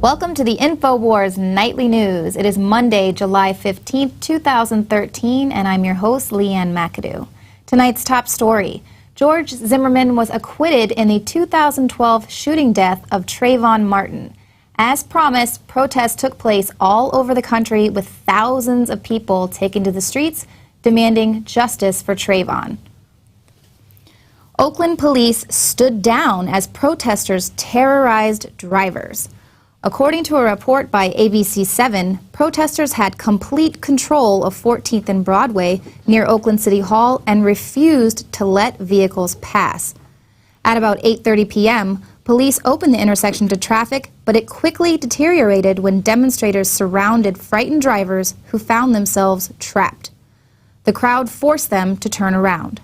Welcome to the Infowars Nightly News. It is Monday, July 15th, 2013, and I'm your host, Leanne McAdoo. Tonight's top story. George Zimmerman was acquitted in the 2012 shooting death of Trayvon Martin. As promised, protests took place all over the country with thousands of people taking to the streets demanding justice for Trayvon. Oakland police stood down as protesters terrorized drivers. According to a report by ABC7, protesters had complete control of 14th and Broadway near Oakland City Hall and refused to let vehicles pass. At about 8:30 p.m., police opened the intersection to traffic, but it quickly deteriorated when demonstrators surrounded frightened drivers who found themselves trapped. The crowd forced them to turn around.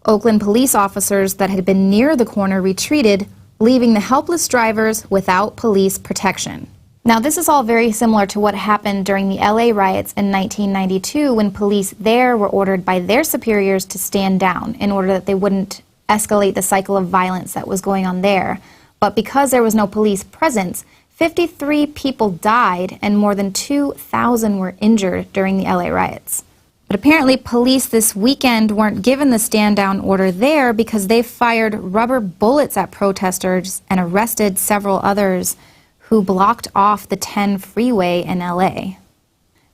Oakland police officers that had been near the corner retreated, leaving the helpless drivers without police protection. Now, this is all very similar to what happened during the LA riots in 1992 when police there were ordered by their superiors to stand down in order that they wouldn't escalate the cycle of violence that was going on there. But because there was no police presence, 53 people died and more than 2,000 were injured during the LA riots. But apparently police this weekend weren't given the stand-down order there because they fired rubber bullets at protesters and arrested several others who blocked off the 10 freeway in LA.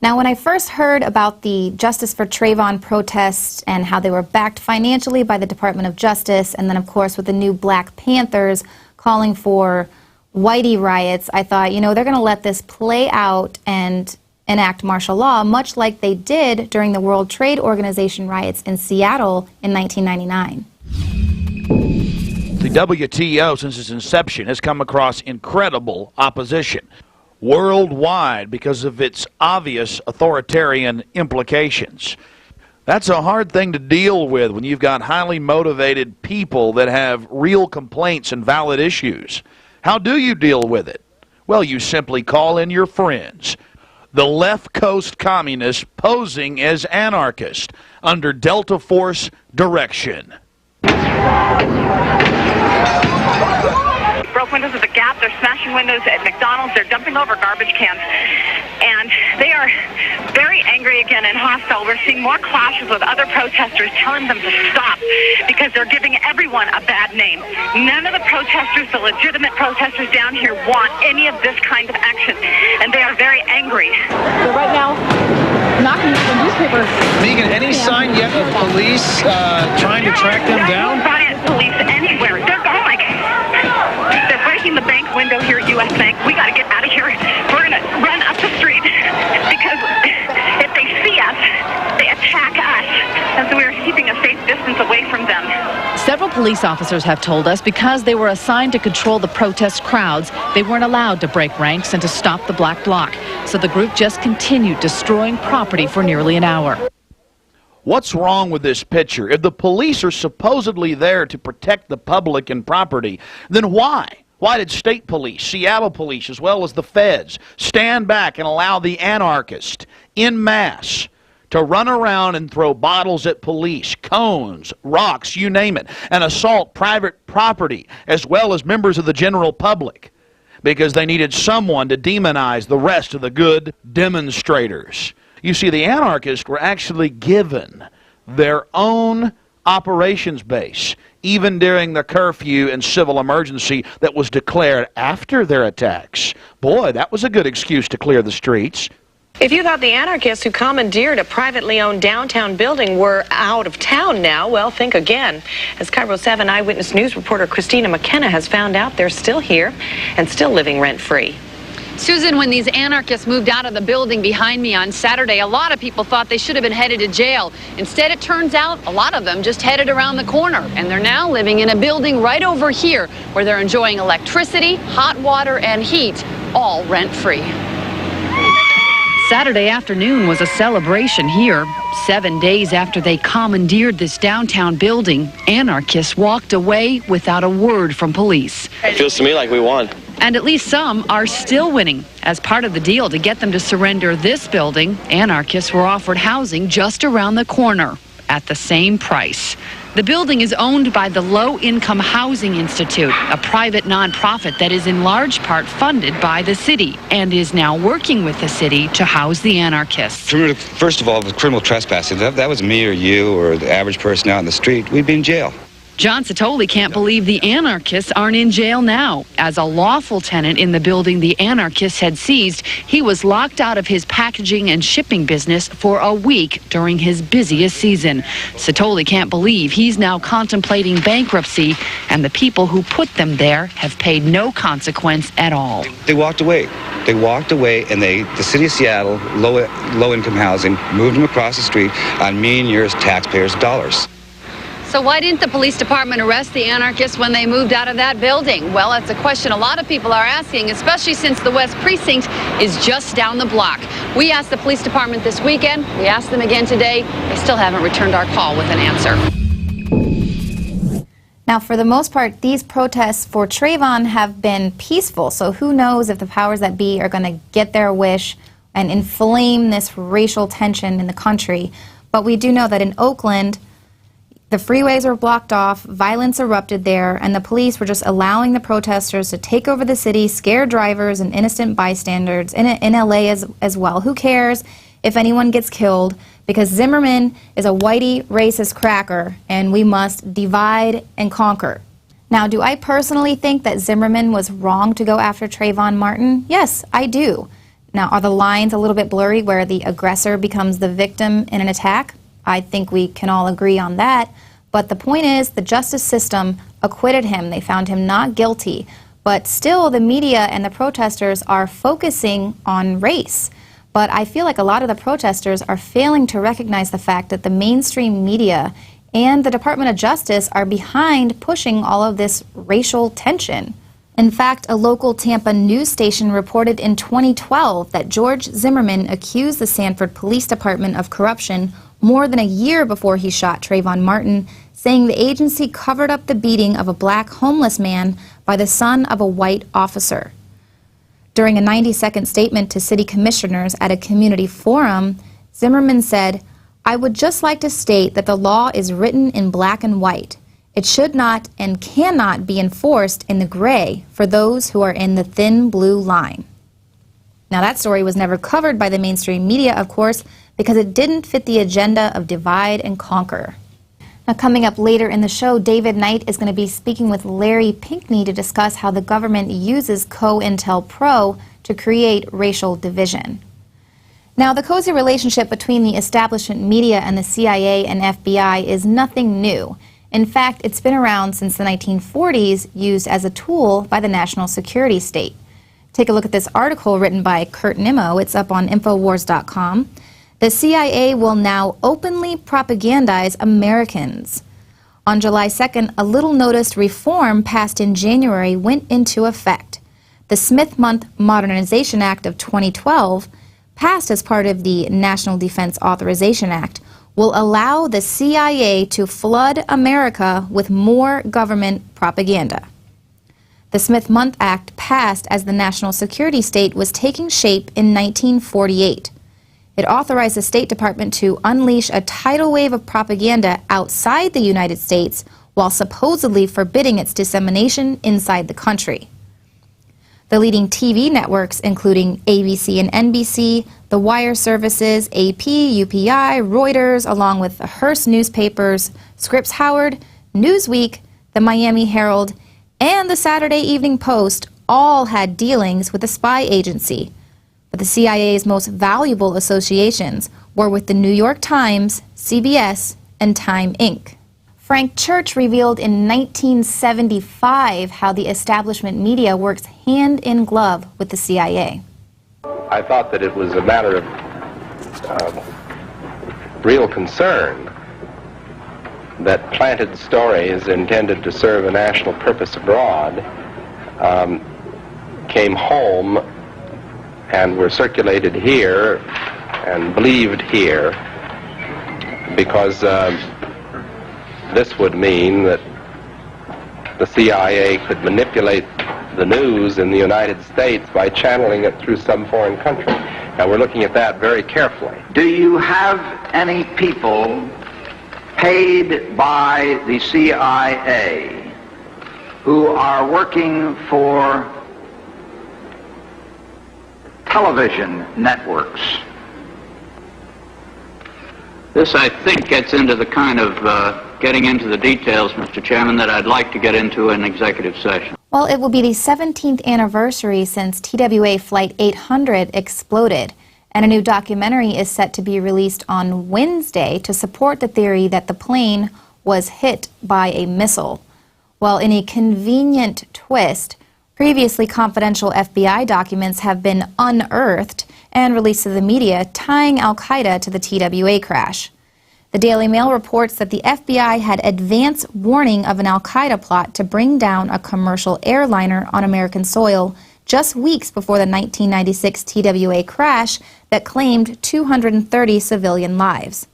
Now, when I first heard about the Justice for Trayvon protests and how they were backed financially by the Department of Justice, and then, of course, with the new Black Panthers calling for whitey riots, I thought, you know, they're going to let this play out and enact martial law, much like they did during the World Trade Organization riots in Seattle in 1999. The WTO, since its inception, has come across incredible opposition worldwide because of its obvious authoritarian implications. That's a hard thing to deal with when you've got highly motivated people that have real complaints and valid issues. How do you deal with it? Well, you simply call in your friends. The left coast communists posing as anarchists under Delta Force direction. Broke windows at the Gap, they're smashing windows at McDonald's, they're dumping over garbage cans, and they are very angry again and hostile. We're seeing more clashes with other protesters telling them to stop because they're giving everyone a bad name. None of the protesters, the legitimate protesters down here, want any of this kind of action, and they are very angry. So right now, knocking at the newspaper. Megan, any sign yet of police trying to track them down? No riot police anywhere. They're going. They're breaking the bank window here at U.S. Bank. We got to get out of here. We're going to run up the street because if they see us, they attack us. And so we're keeping a safe distance away from them. Several police officers have told us because they were assigned to control the protest crowds, they weren't allowed to break ranks and to stop the Black Bloc. So the group just continued destroying property for nearly an hour. What's wrong with this picture? If the police are supposedly there to protect the public and property, then why? Why did state police, Seattle police, as well as the feds, stand back and allow the anarchists en masse to run around and throw bottles at police, cones, rocks, you name it, and assault private property as well as members of the general public? Because they needed someone to demonize the rest of the good demonstrators. You see, the anarchists were actually given their own operations base, even during the curfew and civil emergency that was declared after their attacks. Boy, that was a good excuse to clear the streets. If you thought the anarchists who commandeered a privately owned downtown building were out of town now, well, think again. As Cairo 7 Eyewitness News reporter Christina McKenna has found out, they're still here and still living rent-free. Susan, when these anarchists moved out of the building behind me on Saturday, a lot of people thought they should have been headed to jail. Instead, it turns out a lot of them just headed around the corner, and they're now living in a building right over here where they're enjoying electricity, hot water, and heat, all rent-free. Saturday afternoon was a celebration here. 7 days after they commandeered this downtown building, anarchists walked away without a word from police. It feels to me like we won. And at least some are still winning. As part of the deal to get them to surrender this building, anarchists were offered housing just around the corner. at the same price. The building is owned by the Low Income Housing Institute, a private nonprofit that is in large part funded by the city and is now working with the city to house the anarchists. First of all, with criminal trespassing, if that was me or you or the average person out in the street, we'd be in jail. John Satoli can't believe the anarchists aren't in jail now. As a lawful tenant in the building the anarchists had seized, he was locked out of his packaging and shipping business for a week during his busiest season. Satoli can't believe he's now contemplating bankruptcy, and the people who put them there have paid no consequence at all. They walked away. They walked away, and the city of Seattle, low-income housing, moved them across the street on me and yours taxpayers' dollars. So why didn't the police department arrest the anarchists when they moved out of that building? Well, that's a question a lot of people are asking, especially since the West Precinct is just down the block. We asked the police department this weekend. We asked them again today. They still haven't returned our call with an answer. Now, for the most part, these protests for Trayvon have been peaceful, so who knows if the powers that be are going to get their wish and inflame this racial tension in the country. But we do know that in Oakland, the freeways were blocked off, violence erupted there, and the police were just allowing the protesters to take over the city, scare drivers and innocent bystanders in LA as well. Who cares if anyone gets killed? Because Zimmerman is a whitey racist cracker, and we must divide and conquer. Now, do I personally think that Zimmerman was wrong to go after Trayvon Martin? Yes, I do. Now, are the lines a little bit blurry where the aggressor becomes the victim in an attack? I think we can all agree on that. But the point is, the justice system acquitted him. They found him not guilty. But still, the media and the protesters are focusing on race. But I feel like a lot of the protesters are failing to recognize the fact that the mainstream media and the Department of Justice are behind pushing all of this racial tension. In fact, a local Tampa news station reported in 2012 that George Zimmerman accused the Sanford Police Department of corruption more than a year before he shot Trayvon Martin, saying the agency covered up the beating of a black homeless man by the son of a white officer. During a 90-second statement to city commissioners at a community forum, Zimmerman said, "I would just like to state that the law is written in black and white. It should not and cannot be enforced in the gray for those who are in the thin blue line." Now, that story was never covered by the mainstream media, of course, because it didn't fit the agenda of divide and conquer. Now, coming up later in the show, David Knight is going to be speaking with Larry Pinkney to discuss how the government uses COINTELPRO to create racial division. Now, the cozy relationship between the establishment media and the CIA and FBI is nothing new. In fact, it's been around since the 1940s, used as a tool by the national security state. Take a look at this article written by Kurt Nimmo. It's up on Infowars.com. The CIA will now openly propagandize Americans. On July 2nd, a little-noticed reform passed in January went into effect. The Smith-Mundt Modernization Act of 2012, passed as part of the National Defense Authorization Act, will allow the CIA to flood America with more government propaganda. The Smith-Mundt Act passed as the national security state was taking shape in 1948. It authorized the State Department to unleash a tidal wave of propaganda outside the United States while supposedly forbidding its dissemination inside the country. The leading TV networks, including ABC and NBC, the wire services, AP, UPI, Reuters, along with the Hearst newspapers, Scripps Howard, Newsweek, the Miami Herald, and the Saturday Evening Post all had dealings with the spy agency. But the CIA's most valuable associations were with the New York Times, CBS, and Time Inc. Frank Church revealed in 1975 how the establishment media works hand in glove with the CIA. I thought that it was a matter of real concern that planted stories intended to serve a national purpose abroad came home and were circulated here and believed here, because this would mean that the CIA could manipulate the news in the United States by channeling it through some foreign country. Now, we're looking at that very carefully. Do you have any people paid by the CIA, who are working for television networks. This, I think, gets into the kind of getting into the details, Mr. Chairman, that I'd like to get into in executive session. Well, it will be the 17th anniversary since TWA Flight 800 exploded, and a new documentary is set to be released on Wednesday to support the theory that the plane was hit by a missile. Well, in a convenient twist, previously confidential FBI documents have been unearthed and released to the media, tying al-Qaeda to the TWA crash. The Daily Mail reports that the FBI had advance warning of an al-Qaeda plot to bring down a commercial airliner on American soil just weeks before the 1996 TWA crash that claimed 230 civilian lives.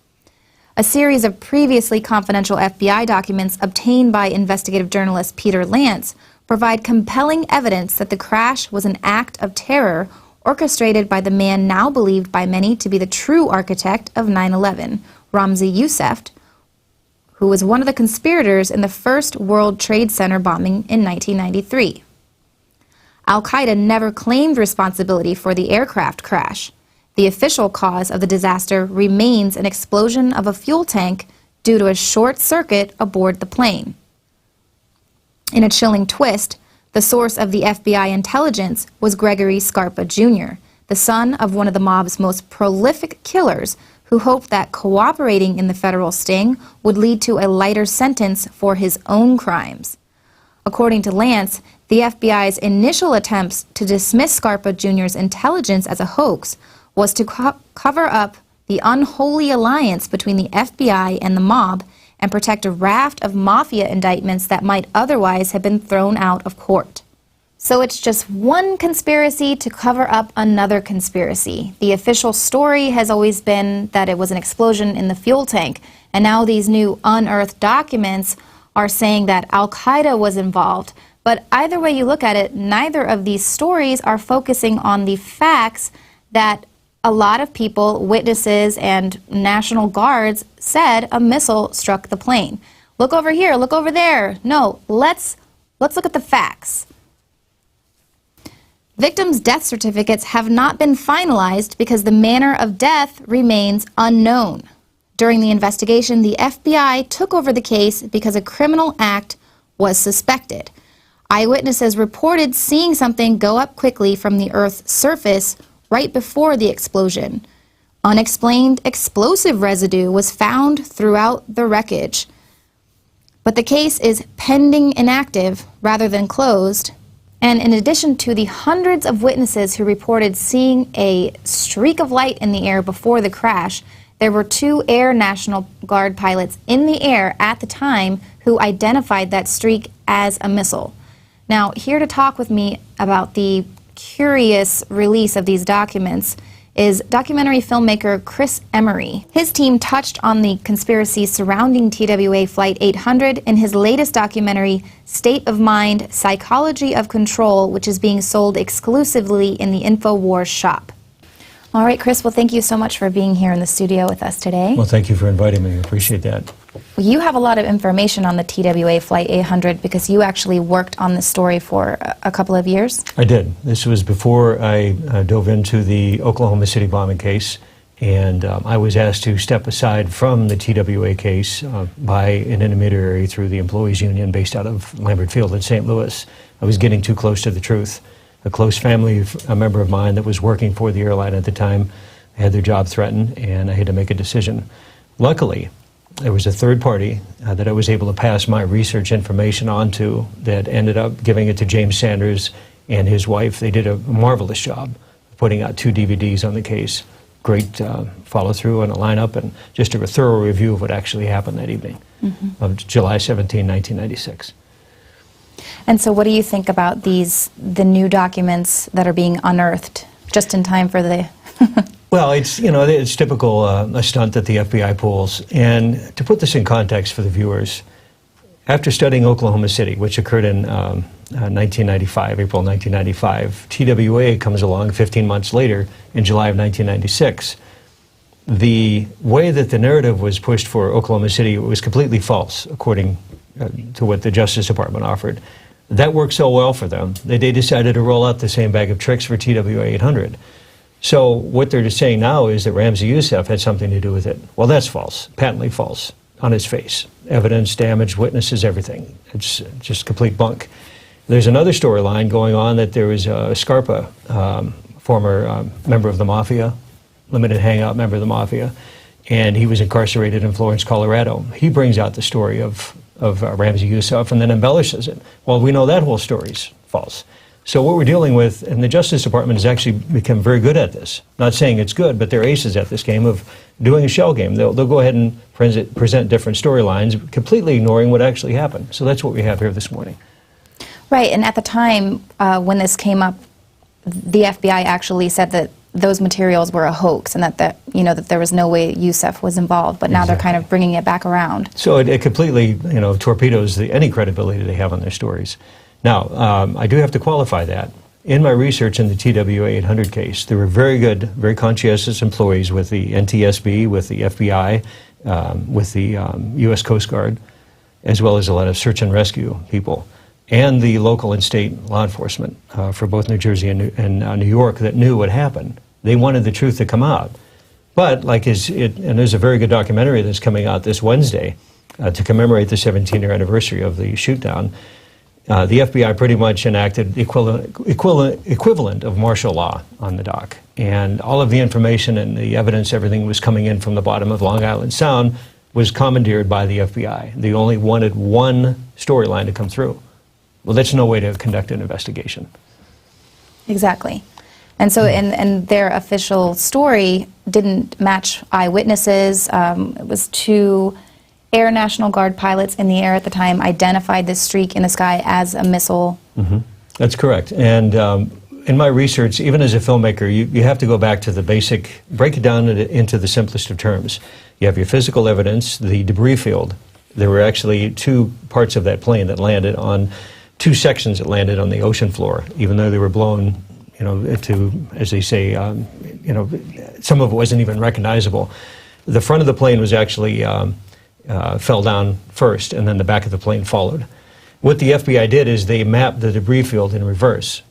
A series of previously confidential FBI documents obtained by investigative journalist Peter Lance provide compelling evidence that the crash was an act of terror orchestrated by the man now believed by many to be the true architect of 9/11, Ramzi Yousef, who was one of the conspirators in the first World Trade Center bombing in 1993. Al-Qaeda never claimed responsibility for the aircraft crash. The official cause of the disaster remains an explosion of a fuel tank due to a short circuit aboard the plane. In a chilling twist, the source of the FBI intelligence was Gregory Scarpa Jr., the son of one of the mob's most prolific killers, who hoped that cooperating in the federal sting would lead to a lighter sentence for his own crimes. According to Lance, the FBI's initial attempts to dismiss Scarpa Jr.'s intelligence as a hoax was to cover up the unholy alliance between the FBI and the mob and protect a raft of mafia indictments that might otherwise have been thrown out of court. So it's just one conspiracy to cover up another conspiracy. The official story has always been that it was an explosion in the fuel tank, and now these new unearthed documents are saying that al-Qaeda was involved. But either way you look at it, neither of these stories are focusing on the facts that a lot of people, witnesses, and National Guards said a missile struck the plane. Look over here, look over there. No, let's look at the facts. Victims' death certificates have not been finalized because the manner of death remains unknown. During the investigation, the FBI took over the case because a criminal act was suspected. Eyewitnesses reported seeing something go up quickly from the Earth's surface right before the explosion. Unexplained explosive residue was found throughout the wreckage. But the case is pending inactive rather than closed. And in addition to the hundreds of witnesses who reported seeing a streak of light in the air before the crash, there were 2 Air National Guard pilots in the air at the time who identified that streak as a missile. Now, here to talk with me about the curious release of these documents is documentary filmmaker Chris Emery. His team touched on the conspiracy surrounding TWA Flight 800 in his latest documentary, State of Mind, Psychology of Control, which is being sold exclusively in the Infowars shop. All right, Chris, well, thank you so much for being here in the studio with us today. Well, thank you for inviting me. I appreciate that. You have a lot of information on the TWA Flight 800 because you actually worked on this story for a couple of years. I did. This was before I dove into the Oklahoma City bombing case, and I was asked to step aside from the TWA case by an intermediary through the employees union based out of Lambert Field in St. Louis. I was getting too close to the truth. A close family member of mine that was working for the airline at the time had their job threatened, and I had to make a decision. Luckily, there was a third party that I was able to pass my research information on to that ended up giving it to James Sanders and his wife. They did a marvelous job putting out 2 DVDs on the case. Great follow-through on a lineup and just a thorough review of what actually happened that evening of July 17, 1996. And so what do you think about the new documents that are being unearthed just in time for the... Well, it's typical, a stunt that the FBI pulls. And to put this in context for the viewers, after studying Oklahoma City, which occurred in 1995, April 1995, TWA comes along 15 months later in July of 1996. the way that the narrative was pushed for Oklahoma City was completely false, according to what the Justice Department offered. That worked so well for them that they decided to roll out the same bag of tricks for TWA 800. So what they're just saying now is that Ramzi Yousef had something to do with it. Well, that's false, patently false, on its face. Evidence, damage, witnesses, everything. It's just complete bunk. There's another storyline going on that there was Scarpa, former member of the mafia, limited hangout member of the mafia, and he was incarcerated in Florence, Colorado. He brings out the story of Ramzi Yousef and then embellishes it. Well, we know that whole story's false. So what we're dealing with, and the Justice Department has actually become very good at this. Not saying it's good, but they're aces at this game of doing a shell game. They'll go ahead and present different storylines, completely ignoring what actually happened. So that's what we have here this morning. Right, and at the time when this came up, the FBI actually said that those materials were a hoax and that there was no way Yousef was involved, but now they're kind of bringing it back around. So it completely, torpedoes any credibility they have on their stories. Now, I do have to qualify that. In my research in the TWA 800 case, there were very good, very conscientious employees with the NTSB, with the FBI, with the U.S. Coast Guard, as well as a lot of search and rescue people, and the local and state law enforcement for both New Jersey and New York that knew what happened. They wanted the truth to come out. But, and there's a very good documentary that's coming out this Wednesday to commemorate the 17-year anniversary of the shoot-down. The FBI pretty much enacted the equivalent of martial law on the dock. And all of the information and the evidence, everything was coming in from the bottom of Long Island Sound, was commandeered by the FBI. They only wanted one storyline to come through. Well, that's no way to conduct an investigation. Exactly. And so and their official story didn't match eyewitnesses. It was two Air National Guard pilots in the air at the time identified this streak in the sky as a missile. Mm-hmm. That's correct. And in my research, even as a filmmaker, you have to go back to the basic, break it down into the simplest of terms. You have your physical evidence, the debris field. There were actually two parts of that plane that landed on, two sections that landed on the ocean floor, even though they were blown, to, as they say, some of it wasn't even recognizable. The front of the plane was actually fell down first, and then the back of the plane followed. What the FBI did is they mapped the debris field in reverse.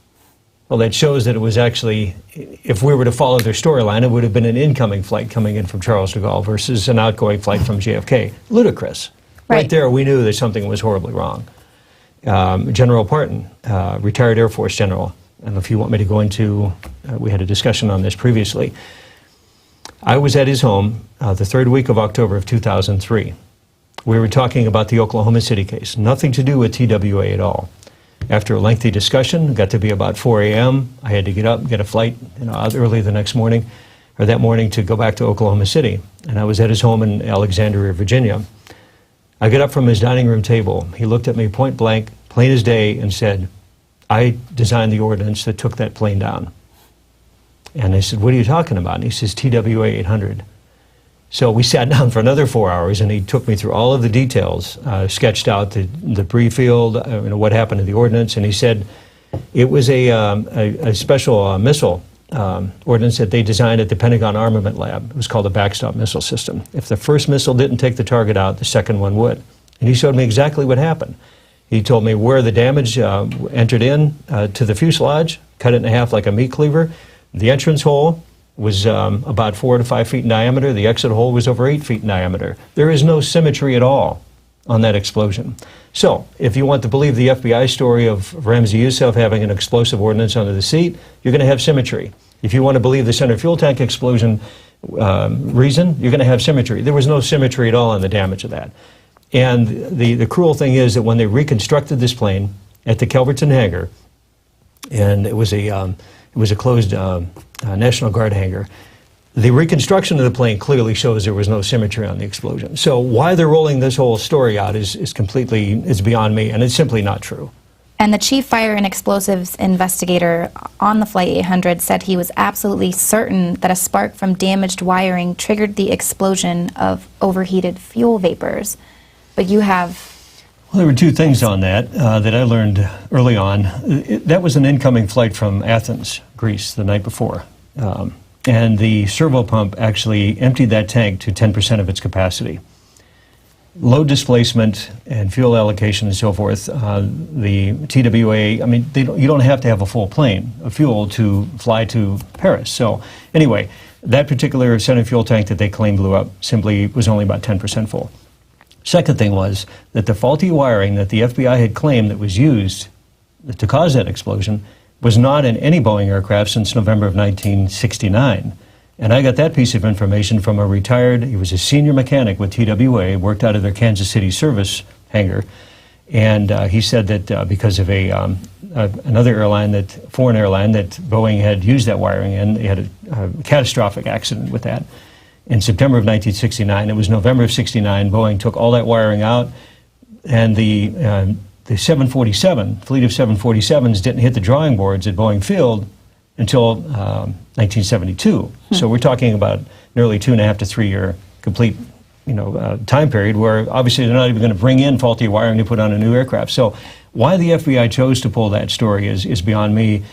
Well, that shows that it was actually, if we were to follow their storyline, it would have been an incoming flight coming in from Charles de Gaulle versus an outgoing flight from JFK. Ludicrous. Right there, we knew that something was horribly wrong. General Parton, retired Air Force general, and if you want me to go into, we had a discussion on this previously. I was at his home the third week of October of 2003. We were talking about the Oklahoma City case, nothing to do with TWA at all. After a lengthy discussion, it got to be about 4 a.m. I had to get up, get a flight out early the next morning, or that morning, to go back to Oklahoma City. And I was at his home in Alexandria, Virginia. I got up from his dining room table. He looked at me point blank, plain as day, and said, "I designed the ordinance that took that plane down." And I said, "What are you talking about?" And he says, TWA 800. So we sat down for another 4 hours, and he took me through all of the details, sketched out the debris field, what happened to the ordinance, and he said it was a special missile ordinance that they designed at the Pentagon Armament Lab. It was called a backstop missile system. If the first missile didn't take the target out, the second one would. And he showed me exactly what happened. He told me where the damage entered in to the fuselage, cut it in half like a meat cleaver. The entrance hole was about 4 to 5 feet in diameter. The exit hole was over 8 feet in diameter. There is no symmetry at all on that explosion. So, if you want to believe the FBI story of Ramzi Yousef having an explosive ordnance under the seat, you're going to have symmetry. If you want to believe the center fuel tank explosion reason, you're going to have symmetry. There was no symmetry at all on the damage of that. And the cruel thing is that when they reconstructed this plane at the Calverton hangar, and it was a closed National Guard hangar, the reconstruction of the plane clearly shows there was no symmetry on the explosion. So why they're rolling this whole story out is beyond me, and it's simply not true. And the chief fire and explosives investigator on the Flight 800 said he was absolutely certain that a spark from damaged wiring triggered the explosion of overheated fuel vapors. But you have... Well, there were two things on that that I learned early on. That was an incoming flight from Athens, Greece, the night before. and the servo pump actually emptied that tank to 10% of its capacity. Load displacement and fuel allocation and so forth, the TWA, I mean, you don't have to have a full plane of fuel to fly to Paris. So anyway, that particular center fuel tank that they claimed blew up simply was only about 10% full. Second thing was that the faulty wiring that the FBI had claimed that was used to cause that explosion was not in any Boeing aircraft since November of 1969. And I got that piece of information from a retired, he was a senior mechanic with TWA, worked out of their Kansas City service hangar. And he said that because of another airline, foreign airline, that Boeing had used that wiring, and they had a catastrophic accident with that in September of 1969. It was November of 69. Boeing took all that wiring out, and the 747, fleet of 747s didn't hit the drawing boards at Boeing Field until 1972. So we're talking about nearly 2.5 to 3 year complete, time period where obviously they're not even going to bring in faulty wiring to put on a new aircraft. So why the FBI chose to pull that story is beyond me.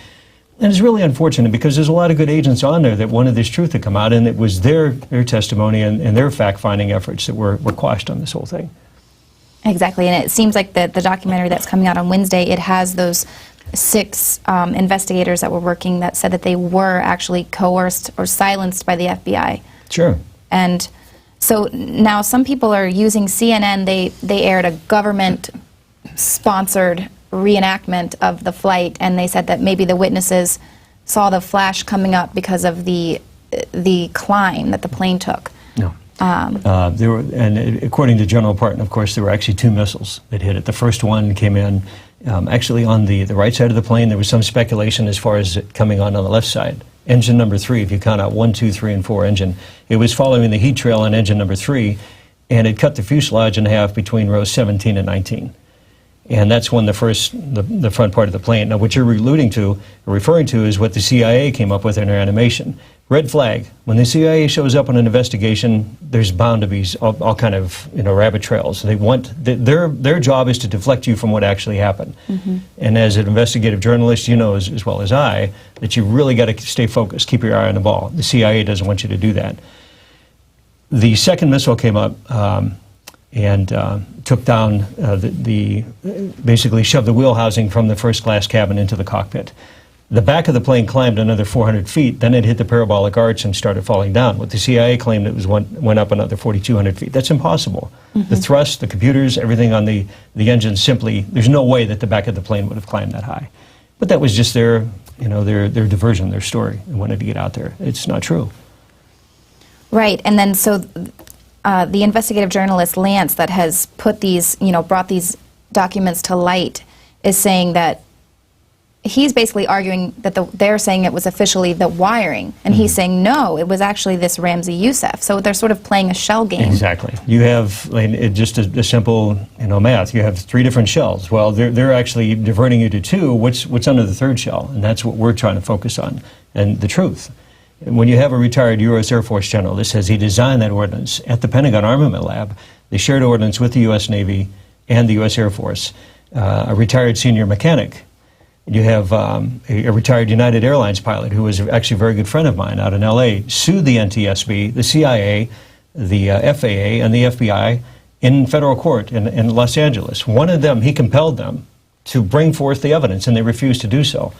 And it's really unfortunate because there's a lot of good agents on there that wanted this truth to come out, and it was their testimony and their fact-finding efforts that were quashed on this whole thing. Exactly, and it seems like the documentary that's coming out on Wednesday, it has those 6 investigators that were working that said that they were actually coerced or silenced by the FBI. Sure. And so now some people are using CNN. They aired a government-sponsored reenactment of the flight, and they said that maybe the witnesses saw the flash coming up because of the climb that the plane took. No. There were, and according to General Parton, of course, there were actually 2 missiles that hit it. The first one came in actually on the right side of the plane. There was some speculation as far as it coming on the left side. Engine number 3, if you count out 1, 2, 3, and 4 engine, it was following the heat trail on engine number 3, and it cut the fuselage in half between rows 17 and 19. And that's when the front part of the plane. Now, what you're referring to is what the CIA came up with in their animation. Red flag. When the CIA shows up on an investigation, there's bound to be all kind of rabbit trails. They want their job is to deflect you from what actually happened. Mm-hmm. And as an investigative journalist, you know as well as I that you really got to stay focused, keep your eye on the ball. The CIA doesn't want you to do that. The second missile came up. And took down basically shoved the wheel housing from the first class cabin into the cockpit. The back of the plane climbed another 400 feet, then it hit the parabolic arch and started falling down. What the CIA claimed it went up another 4,200 feet. That's impossible. Mm-hmm. The thrust, the computers, everything on the engine simply, there's no way that the back of the plane would have climbed that high. But that was just their diversion, their story. They wanted to get out there. It's not true. Right, and then so the investigative journalist Lance that has put these, brought these documents to light is saying that he's basically arguing that they're saying it was officially the wiring, and he's saying no, it was actually this Ramzi Yousef. So they're sort of playing a shell game. Exactly. You have just a simple math. You have 3 different shells. Well, they're actually diverting you to 2. What's under the 3rd shell? And that's what we're trying to focus on, and the truth. When you have a retired U.S. Air Force general that says he designed that ordnance at the Pentagon Armament Lab, they shared ordnance with the U.S. Navy and the U.S. Air Force, a retired senior mechanic. You have a retired United Airlines pilot who was actually a very good friend of mine out in L.A., sued the NTSB, the CIA, the FAA, and the FBI in federal court in Los Angeles. One of them, he compelled them to bring forth the evidence, and they refused to do so.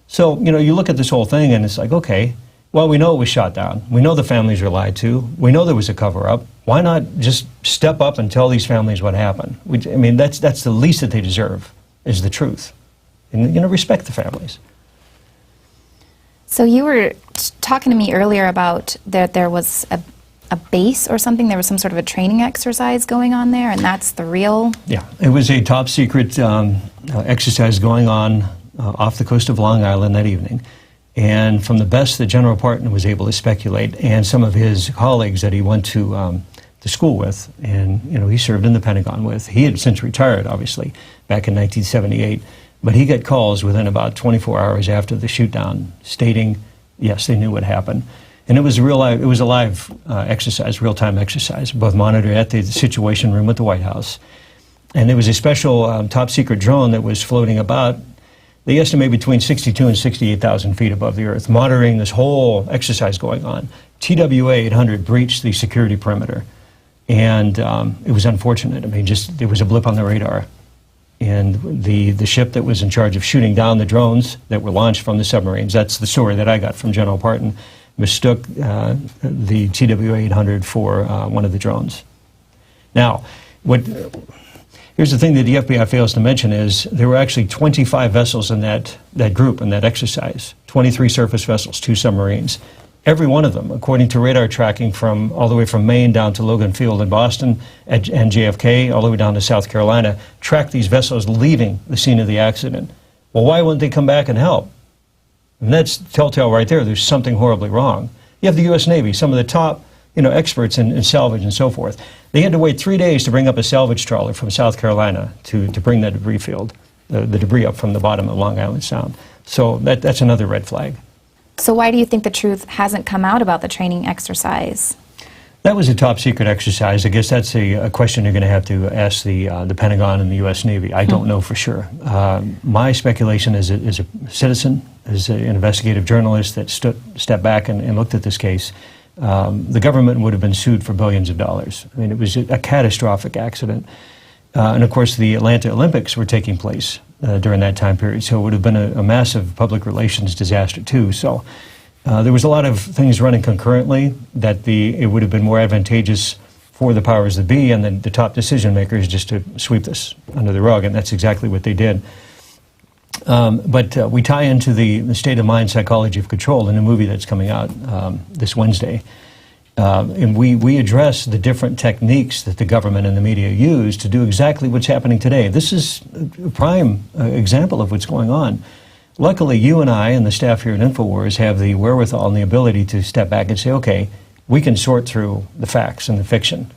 So, you look at this whole thing, and it's like, okay, well, we know it was shot down. We know the families were lied to. We know there was a cover-up. Why not just step up and tell these families what happened? That's the least that they deserve, is the truth. And, respect the families. So you were talking to me earlier about that there was a base or something. There was some sort of a training exercise going on there, and that's the real... Yeah, it was a top-secret exercise going on off the coast of Long Island that evening. And from the best that General Parton was able to speculate, and some of his colleagues that he went to school with, and he served in the Pentagon with, he had since retired, obviously, back in 1978. But he got calls within about 24 hours after the shoot-down, stating, yes, they knew what happened. And it was a live exercise, real-time exercise, both monitored at the Situation Room at the White House. And there was a special top-secret drone that was floating about They estimate between 62 and 68,000 feet above the earth, monitoring this whole exercise going on. TWA 800 breached the security perimeter, and it was unfortunate. I mean, just there was a blip on the radar. And the ship that was in charge of shooting down the drones that were launched from the submarines, that's the story that I got from General Parton, mistook the TWA 800 for one of the drones. Now, here's the thing that the FBI fails to mention is there were actually 25 vessels in that group, in that exercise, 23 surface vessels, 2 submarines. Every one of them, according to radar tracking from all the way from Maine down to Logan Field in Boston and JFK, all the way down to South Carolina, tracked these vessels leaving the scene of the accident. Well, why wouldn't they come back and help? And that's telltale right there. There's something horribly wrong. You have the U.S. Navy, some of the top experts in salvage and so forth. They had to wait 3 days to bring up a salvage trawler from South Carolina to bring that debris field, the debris up from the bottom of Long Island Sound. So that's another red flag. So why do you think the truth hasn't come out about the training exercise? That was a top secret exercise. I guess that's a question you're going to have to ask the Pentagon and the U.S. Navy. I don't know for sure. My speculation as a citizen, as an investigative journalist that stepped back and looked at this case, the government would have been sued for billions of dollars. I mean, it was a catastrophic accident. And of course, the Atlanta Olympics were taking place during that time period, so it would have been a massive public relations disaster too. So there was a lot of things running concurrently that it would have been more advantageous for the powers that be and the top decision makers just to sweep this under the rug, and that's exactly what they did. But we tie into the state of mind psychology of control in a movie that's coming out this Wednesday. And we address the different techniques that the government and the media use to do exactly what's happening today. This is a prime example of what's going on. Luckily, you and I and the staff here at Infowars have the wherewithal and the ability to step back and say, okay, we can sort through the facts and the fiction.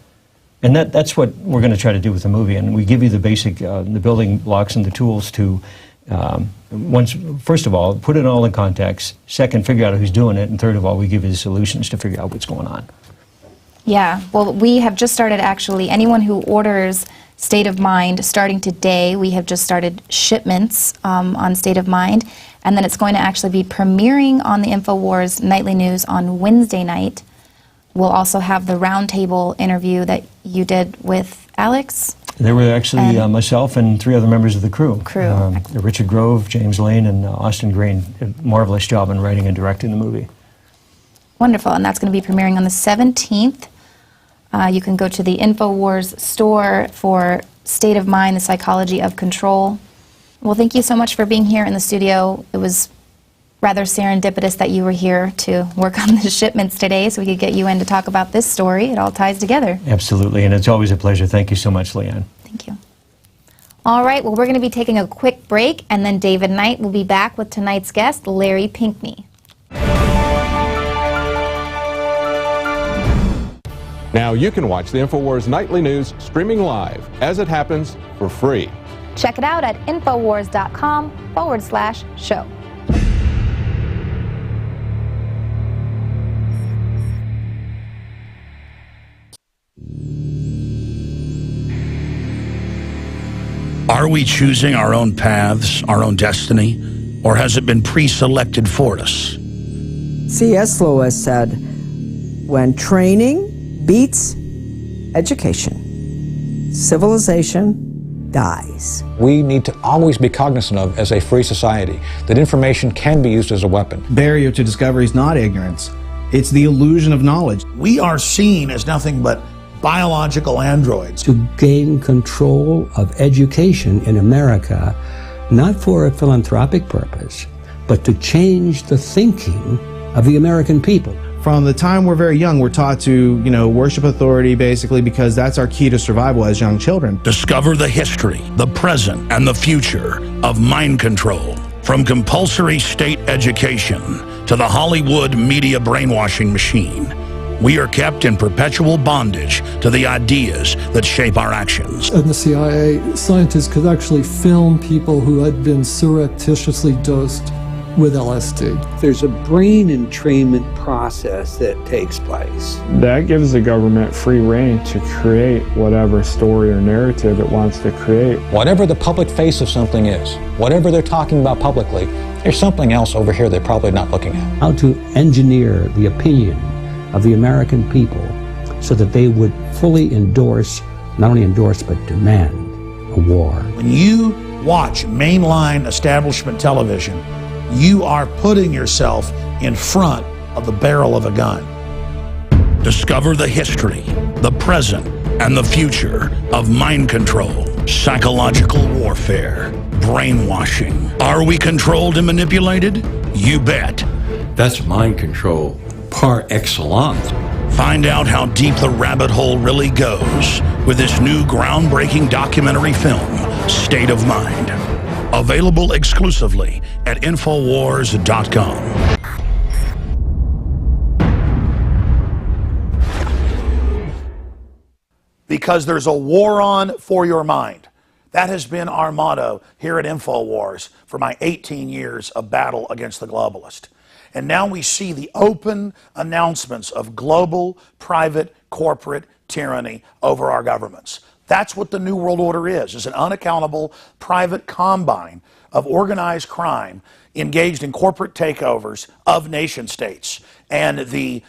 And that's what we're going to try to do with the movie. And we give you the basic, the building blocks and the tools to, first of all, put it all in context. Second, figure out who's doing it. And third of all, we give you the solutions to figure out what's going on. Yeah, well, we have just started actually, anyone who orders State of Mind, starting today, we have just started shipments on State of Mind. And then it's going to actually be premiering on the Infowars Nightly News on Wednesday night. We'll also have the roundtable interview that you did with Alex. There were actually myself and 3 other members of the crew. Richard Grove, James Lane, and Austin Green. A marvelous job in writing and directing the movie. Wonderful, and that's going to be premiering on the 17th. You can go to the Infowars store for State of Mind, the Psychology of Control. Well, thank you so much for being here in the studio. It was rather serendipitous that you were here to work on the shipments today so we could get you in to talk about this story. It all ties together. Absolutely, and it's always a pleasure. Thank you so much, Leanne. Thank you. All right, well, we're going to be taking a quick break, and then David Knight will be back with tonight's guest, Larry Pinkney. Now you can watch the Infowars Nightly News streaming live as it happens for free. Check it out at Infowars.com/show. Are we choosing our own paths, our own destiny, or has it been pre-selected for us? C.S. Lewis said, when training beats education, civilization dies. We need to always be cognizant of, as a free society, that information can be used as a weapon. Barrier to discovery is not ignorance. It's the illusion of knowledge. We are seen as nothing but biological androids. To gain control of education in America, not for a philanthropic purpose, but to change the thinking of the American people. From the time we're very young, we're taught to, worship authority basically because that's our key to survival as young children. Discover the history, the present, and the future of mind control. From compulsory state education to the Hollywood media brainwashing machine, we are kept in perpetual bondage to the ideas that shape our actions. In the CIA, scientists could actually film people who had been surreptitiously dosed with LSD. There's a brain entrainment process that takes place. That gives the government free rein to create whatever story or narrative it wants to create. Whatever the public face of something is, whatever they're talking about publicly, there's something else over here they're probably not looking at. How to engineer the opinion of the American people so that they would fully endorse, not only endorse, but demand a war. When you watch mainline establishment television, you are putting yourself in front of the barrel of a gun. Discover the history, the present, and the future of mind control, psychological warfare, brainwashing. Are we controlled and manipulated? You bet. That's mind control par excellence. Find out how deep the rabbit hole really goes with this new groundbreaking documentary film, State of Mind. Available exclusively at Infowars.com. Because there's a war on for your mind. That has been our motto here at Infowars for my 18 years of battle against the globalist. And now we see the open announcements of global, private, corporate tyranny over our governments. That's what the New World Order is an unaccountable private combine of organized crime engaged in corporate takeovers of nation states and the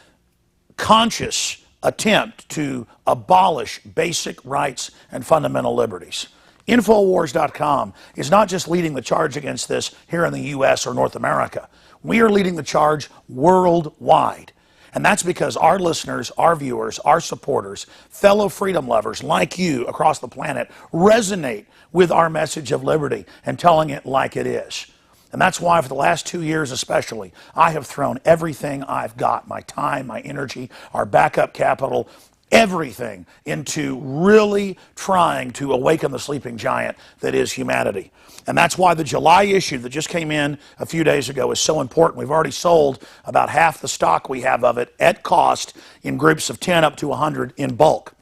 conscious attempt to abolish basic rights and fundamental liberties. Infowars.com is not just leading the charge against this here in the U.S. or North America. We are leading the charge worldwide. And that's because our listeners, our viewers, our supporters, fellow freedom lovers like you across the planet resonate with our message of liberty and telling it like it is. And that's why for the last 2 years especially, I have thrown everything I've got, my time, my energy, our backup capital, everything into really trying to awaken the sleeping giant that is humanity. And that's why the July issue that just came in a few days ago is so important. We've already sold about half the stock we have of it at cost in groups of 10 up to 100 in bulk.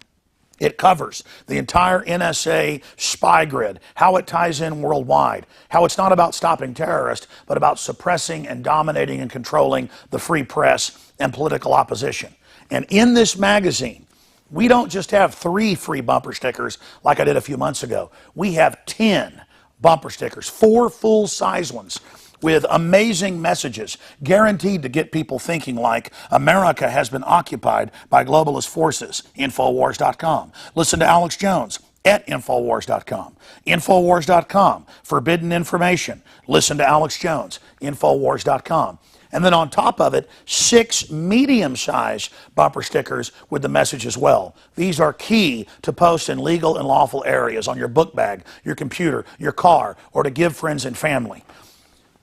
It covers the entire NSA spy grid, how it ties in worldwide, how it's not about stopping terrorists, but about suppressing and dominating and controlling the free press and political opposition. And in this magazine, we don't just have 3 free bumper stickers like I did a few months ago. We have 10 bumper stickers, 4 full-size ones with amazing messages guaranteed to get people thinking like America has been occupied by globalist forces. Infowars.com. Listen to Alex Jones at Infowars.com. Infowars.com. Forbidden information. Listen to Alex Jones. Infowars.com. And then on top of it, 6 medium-sized bumper stickers with the message as well. These are key to post in legal and lawful areas on your book bag, your computer, your car, or to give friends and family.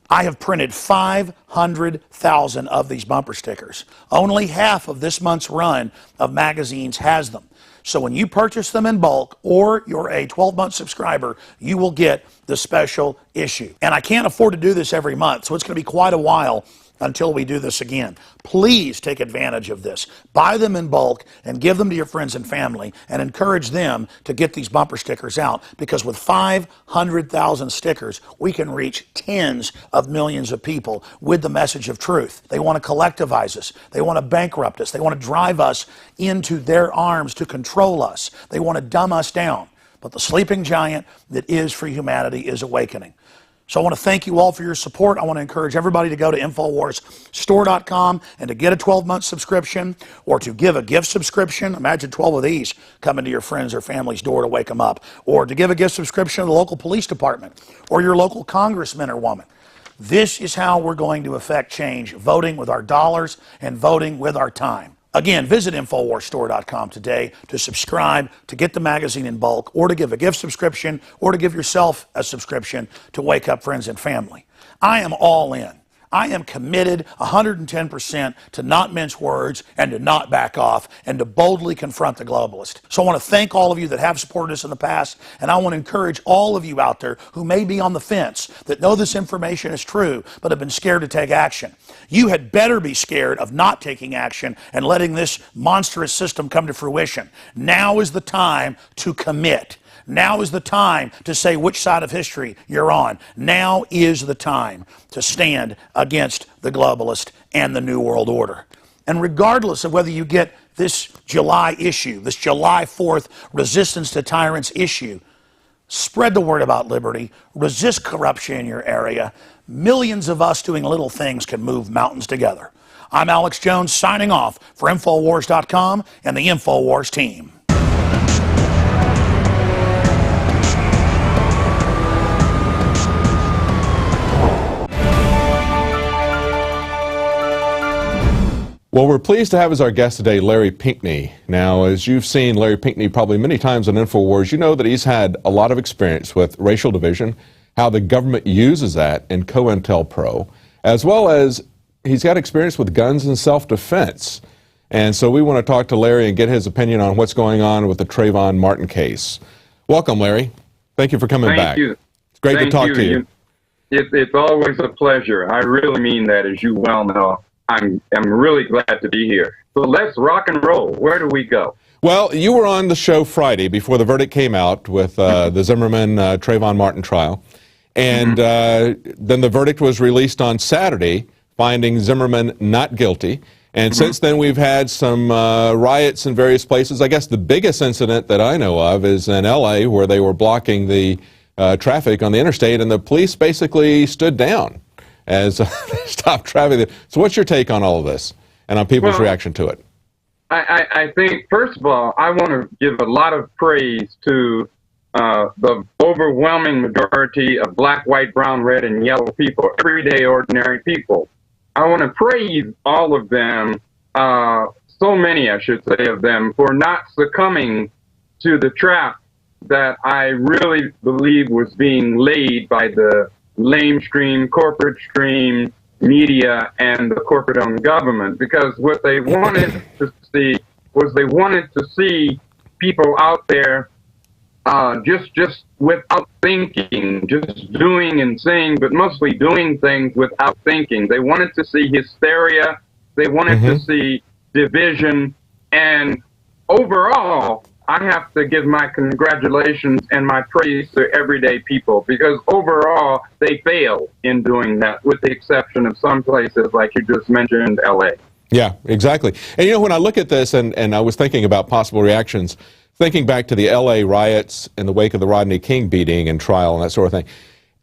I have printed 500,000 of these bumper stickers. Only half of this month's run of magazines has them. So when you purchase them in bulk or you're a 12-month subscriber, you will get the special issue. And I can't afford to do this every month, so it's going to be quite a while until we do this again. Please take advantage of this. Buy them in bulk and give them to your friends and family and encourage them to get these bumper stickers out, because with 500,000 stickers, we can reach tens of millions of people with the message of truth. They want to collectivize us. They want to bankrupt us. They want to drive us into their arms to control us. They want to dumb us down. But the sleeping giant that is free humanity is awakening. So I want to thank you all for your support. I want to encourage everybody to go to InfoWarsStore.com and to get a 12-month subscription or to give a gift subscription. Imagine 12 of these coming to your friends or family's door to wake them up. Or to give a gift subscription to the local police department or your local congressman or woman. This is how we're going to affect change, voting with our dollars and voting with our time. Again, visit InfoWarsStore.com today to subscribe, to get the magazine in bulk, or to give a gift subscription, or to give yourself a subscription to wake up friends and family. I am all in. I am committed 110% to not mince words and to not back off and to boldly confront the globalist. So I want to thank all of you that have supported us in the past, and I want to encourage all of you out there who may be on the fence, that know this information is true, but have been scared to take action. You had better be scared of not taking action and letting this monstrous system come to fruition. Now is the time to commit. Now is the time to say which side of history you're on. Now is the time to stand against the globalist and the New World Order. And regardless of whether you get this July issue, this July 4th resistance to tyrants issue, spread the word about liberty, resist corruption in your area. Millions of us doing little things can move mountains together. I'm Alex Jones signing off for Infowars.com and the Infowars team. Well, we're pleased to have as our guest today Larry Pinckney. Now, as you've seen Larry Pinckney probably many times on Infowars, you know that he's had a lot of experience with racial division, how the government uses that in COINTELPRO, as well as he's got experience with guns and self-defense. And so we want to talk to Larry and get his opinion on what's going on with the Trayvon Martin case. Welcome, Larry. Thank you for coming back. Thank you. It's great to talk to you. It's always a pleasure. I really mean that, as you well know. I'm really glad to be here. So let's rock and roll. Where do we go? Well, you were on the show Friday before the verdict came out with the Zimmerman Trayvon Martin trial. And then the verdict was released on Saturday, finding Zimmerman not guilty. And since then, we've had some riots in various places. I guess the biggest incident that I know of is in L.A., where they were blocking the traffic on the interstate, and the police basically stood down as stop traffic. So what's your take on all of this and on people's reaction to it? I think, first of all, I want to give a lot of praise to the overwhelming majority of black, white, brown, red, and yellow people, everyday ordinary people. I want to praise all of them, so many, I should say, of them, for not succumbing to the trap that I really believe was being laid by the lamestream, corporate stream, media, and the corporate-owned government. Because what they wanted to see was they wanted to see people out there just without thinking, just doing and saying, but mostly doing things without thinking. They wanted to see hysteria. They wanted to see division. And overall, I have to give my congratulations and my praise to everyday people, because overall they failed in doing that, with the exception of some places like you just mentioned, LA. Yeah, exactly. And you know, when I look at this and I was thinking about possible reactions, thinking back to the LA riots in the wake of the Rodney King beating and trial and that sort of thing.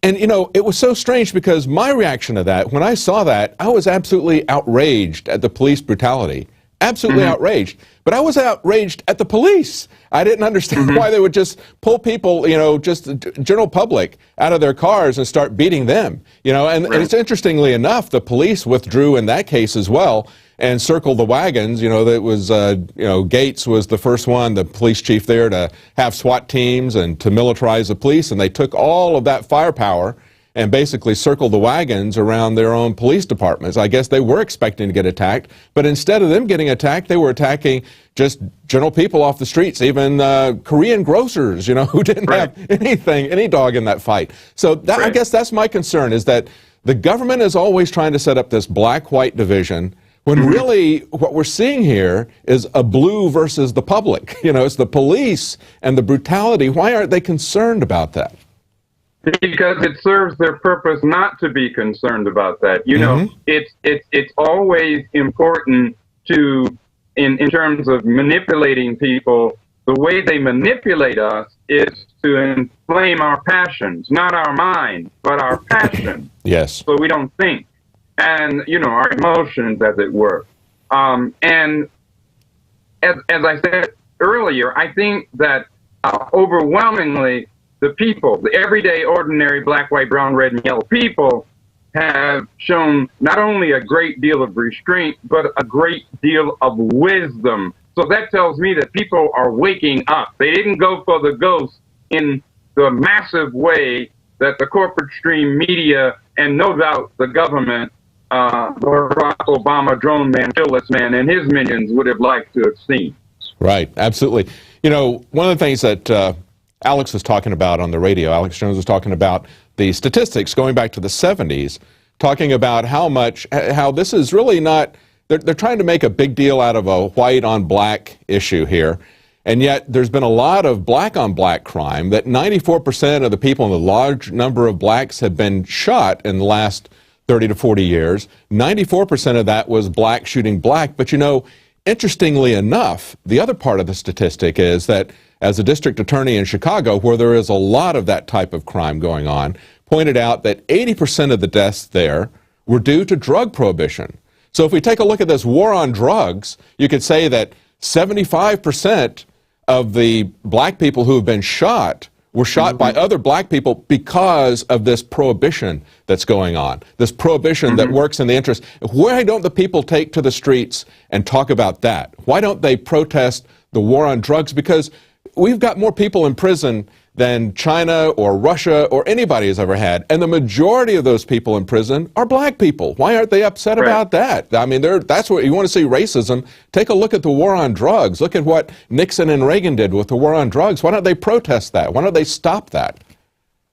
And you know, it was so strange because my reaction to that, when I saw that, I was absolutely outraged at the police brutality. Absolutely outraged. But I was outraged at the police. I didn't understand why they would just pull people, you know, just general public out of their cars and start beating them. You know, and it's interestingly enough, the police withdrew in that case as well and circled the wagons. You know, that was, you know, Gates was the first one, the police chief there, to have SWAT teams and to militarize the police. And they took all of that firepower and basically circled the wagons around their own police departments. I guess they were expecting to get attacked, but instead of them getting attacked, they were attacking just general people off the streets, even Korean grocers, you know, who didn't have any dog in that fight. So that, I guess that's my concern, is that the government is always trying to set up this black-white division, when really what we're seeing here is a blue versus the public. You know, it's the police and the brutality. Why aren't they concerned about that? Because it serves their purpose not to be concerned about that. You know, it's always important to, in terms of manipulating people, the way they manipulate us is to inflame our passions, not our mind, but our passion. Yes. So we don't think. And, you know, our emotions, as it were. And as I said earlier, I think that overwhelmingly, the people, the everyday, ordinary black, white, brown, red, and yellow people have shown not only a great deal of restraint, but a great deal of wisdom. So that tells me that people are waking up. They didn't go for the ghost in the massive way that the corporate stream media and no doubt the government, Barack Obama, drone man, killless man, and his minions would have liked to have seen. Right, absolutely. You know, one of the things that Alex was talking about on the radio, Alex Jones was talking about the statistics going back to the 70s, talking about how this is really not, they're trying to make a big deal out of a white on black issue here. And yet there's been a lot of black-on-black crime, that 94% of the people, and a large number of blacks have been shot in the last 30 to 40 years. 94% of that was black shooting black. But, you know, interestingly enough, the other part of the statistic is that as a district attorney in Chicago, where there is a lot of that type of crime going on, pointed out that 80% of the deaths there were due to drug prohibition. So if we take a look at this war on drugs, you could say that 75% of the black people who have been shot were shot by other black people because of this prohibition that's going on, this prohibition that works in the interest. Why don't the people take to the streets and talk about that? Why don't they protest the war on drugs? Because we've got more people in prison than China or Russia or anybody has ever had. And the majority of those people in prison are black people. Why aren't they upset about that? I mean, that's what you want to see, racism. Take a look at the war on drugs. Look at what Nixon and Reagan did with the war on drugs. Why don't they protest that? Why don't they stop that?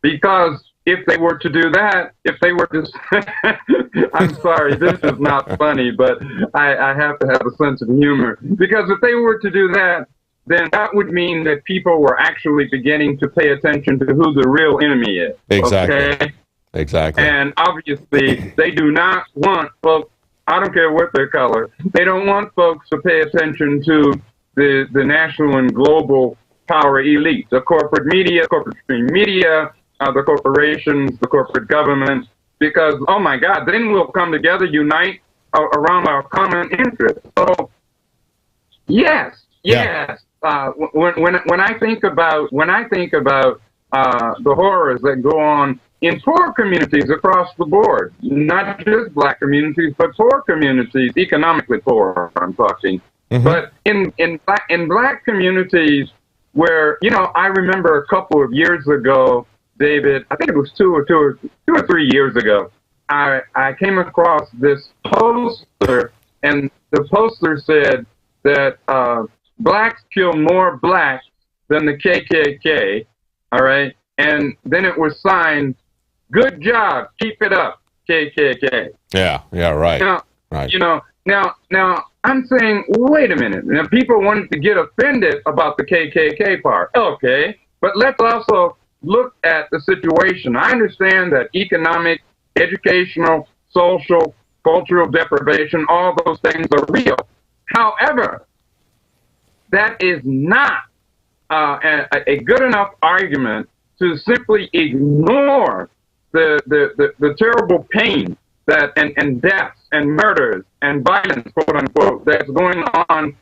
Because if they were to do that, if they were to, I'm sorry, this is not funny, but I have to have a sense of humor. Because if they were to do that, then that would mean that people were actually beginning to pay attention to who the real enemy is. Exactly. Okay? Exactly. And obviously, they do not want folks, I don't care what their color, they don't want folks to pay attention to the national and global power elite, the corporate media, corporate stream media, the corporations, the corporate government, because, oh my God, then we'll come together, unite around our common interest. So, yes. When I think about the horrors that go on in poor communities across the board, not just black communities, but poor communities, economically poor, I'm talking. But in black communities where, you know, I remember a couple of years ago, David, I think it was two or three years ago, I came across this poster, and the poster said that blacks kill more blacks than the KKK, all right? And then it was signed, "Good job, keep it up, KKK." Yeah, right. Now, right. You know, now I'm saying, wait a minute. Now, people wanted to get offended about the KKK part. Okay, but let's also look at the situation. I understand that economic, educational, social, cultural deprivation, all those things are real. However, that is not a good enough argument to simply ignore the terrible pain that and deaths and murders and violence, quote unquote, that's going on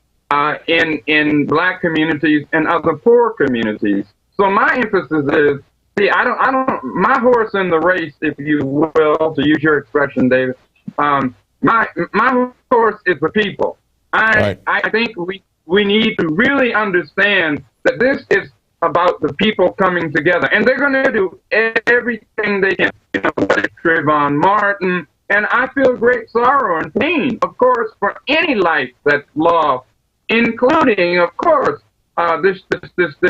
in black communities and other poor communities. So my emphasis is, see, I don't, my horse in the race, if you will, to use your expression, David, my horse is the people. I think we need to really understand that this is about the people coming together, and they're going to do everything they can. You know, Trayvon Martin, and I feel great sorrow and pain, of course, for any life that's lost, including, of course, this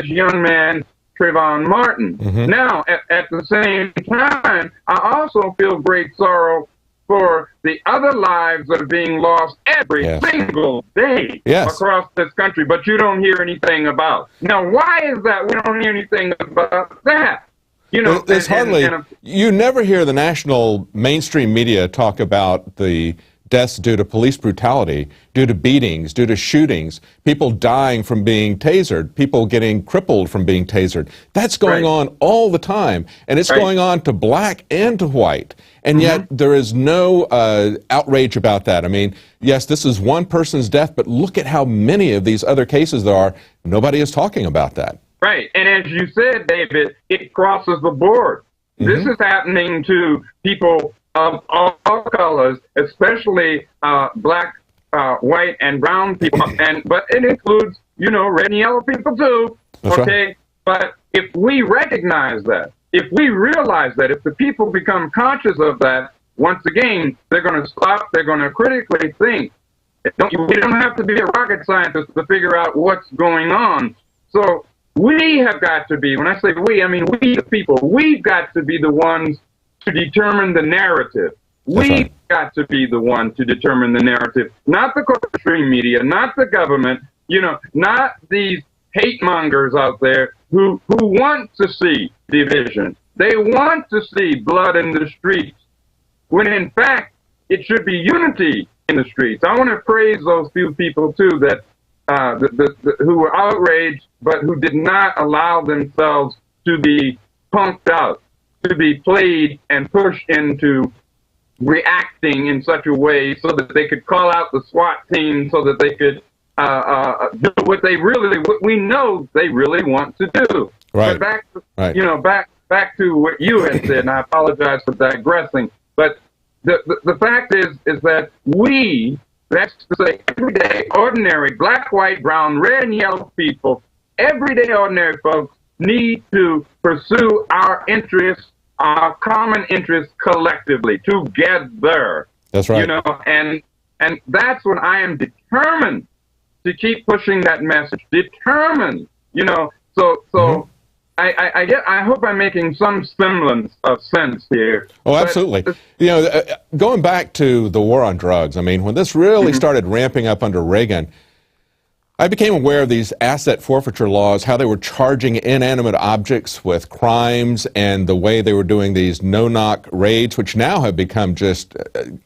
young man, Trayvon Martin. Now, at the same time, I also feel great sorrow for the other lives that are being lost every single day across this country, but you don't hear anything about. Now, why is that we don't hear anything about that? You know, there's you never hear the national mainstream media talk about the deaths due to police brutality, due to beatings, due to shootings, people dying from being tasered, people getting crippled from being tasered. That's going on all the time, and it's going on to black and to white. And yet there is no outrage about that. I mean, yes, this is one person's death, but look at how many of these other cases there are. Nobody is talking about that. Right. And as you said, David, it crosses the board. This is happening to people of all colors, especially black, white, and brown people. But it includes, you know, red and yellow people too. That's right. But if we recognize that, if we realize that, if the people become conscious of that, once again, they're going to stop, they're going to critically think. We don't have to be a rocket scientist to figure out what's going on. So we have got to be, when I say we, I mean we the people, we've got to be the ones to determine the narrative. We've got to be the one to determine the narrative, not the corporate stream media, not the government, you know, not these hate mongers out there who want to see division. They want to see blood in the streets, when in fact it should be unity in the streets. I want to praise those few people too that who were outraged, but who did not allow themselves to be punked out, to be played and pushed into reacting in such a way so that they could call out the SWAT team, so that they could do what we know they really want to do. Right. But back to what you had said, and I apologize for digressing, but the fact is that that's to say, everyday, ordinary, black, white, brown, red, and yellow people, everyday, ordinary folks need to pursue our interests, our common interests collectively, together. That's right. And that's when I am determined to keep pushing that message. Determined, so I hope I'm making some semblance of sense here. Oh, absolutely. Going back to the war on drugs, I mean, when this really started ramping up under Reagan, I became aware of these asset forfeiture laws, how they were charging inanimate objects with crimes, and the way they were doing these no-knock raids, which now have become just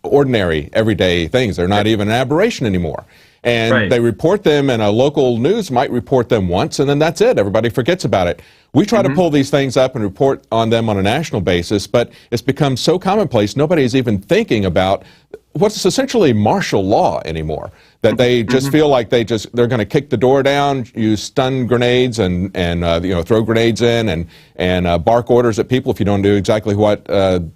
ordinary, everyday things. They're not even an aberration anymore. And they report them, and a local news might report them once, and then that's it. Everybody forgets about it. We try to pull these things up and report on them on a national basis, but it's become so commonplace, nobody is even thinking about what's essentially martial law anymore, that they just feel like they're going to kick the door down, use stun grenades and throw grenades in and bark orders at people. If you don't do exactly what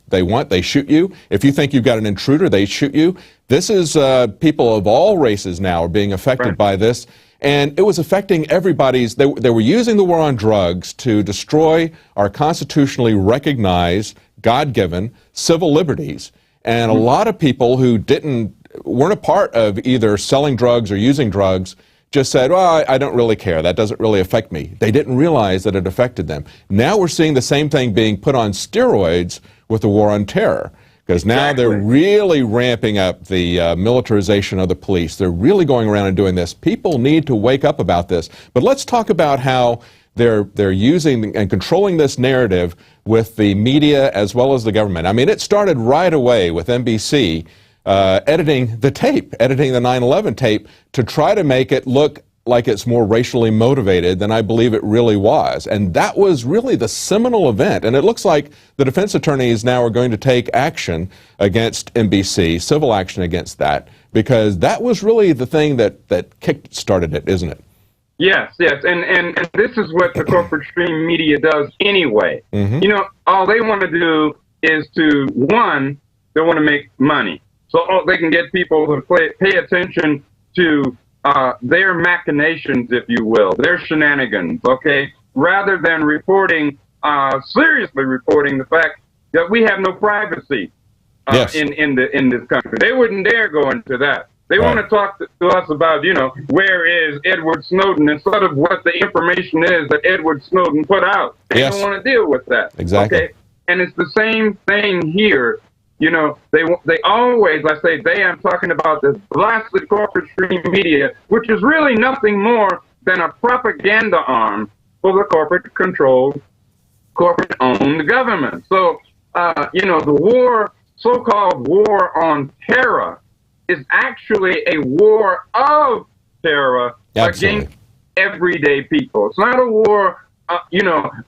they want, they shoot you. If you think you've got an intruder, they shoot you. This is people of all races now are being affected by this. And it was affecting everybody's. They were using the war on drugs to destroy our constitutionally recognized, God-given civil liberties. And a lot of people who weren't a part of either selling drugs or using drugs just said, well, I don't really care. That doesn't really affect me. They didn't realize that it affected them. Now we're seeing the same thing being put on steroids with the war on terror. Because now they're really ramping up the militarization of the police. They're really going around and doing this. People need to wake up about this. But let's talk about how they're using and controlling this narrative with the media as well as the government. I mean, it started right away with NBC editing the 9/11 tape, to try to make it look like it's more racially motivated than I believe it really was. And that was really the seminal event. And it looks like the defense attorneys now are going to take action against NBC, civil action against that, because that was really the thing that kick-started it, isn't it? Yes. And this is what the corporate stream media does anyway. All they want to do is they want to make money. So they can get people to pay attention to their machinations, if you will, their shenanigans, okay, rather than seriously reporting the fact that we have no privacy in this country. They wouldn't dare go into that. They want to talk to us about, where is Edward Snowden, instead of what the information is that Edward Snowden put out. They don't want to deal with that. Exactly. Okay? And it's the same thing here. They always, I'm talking about this blasted corporate stream media, which is really nothing more than a propaganda arm for the corporate-controlled, corporate-owned government. So, the so-called war on terror is actually a war of terror against everyday people. It's not a war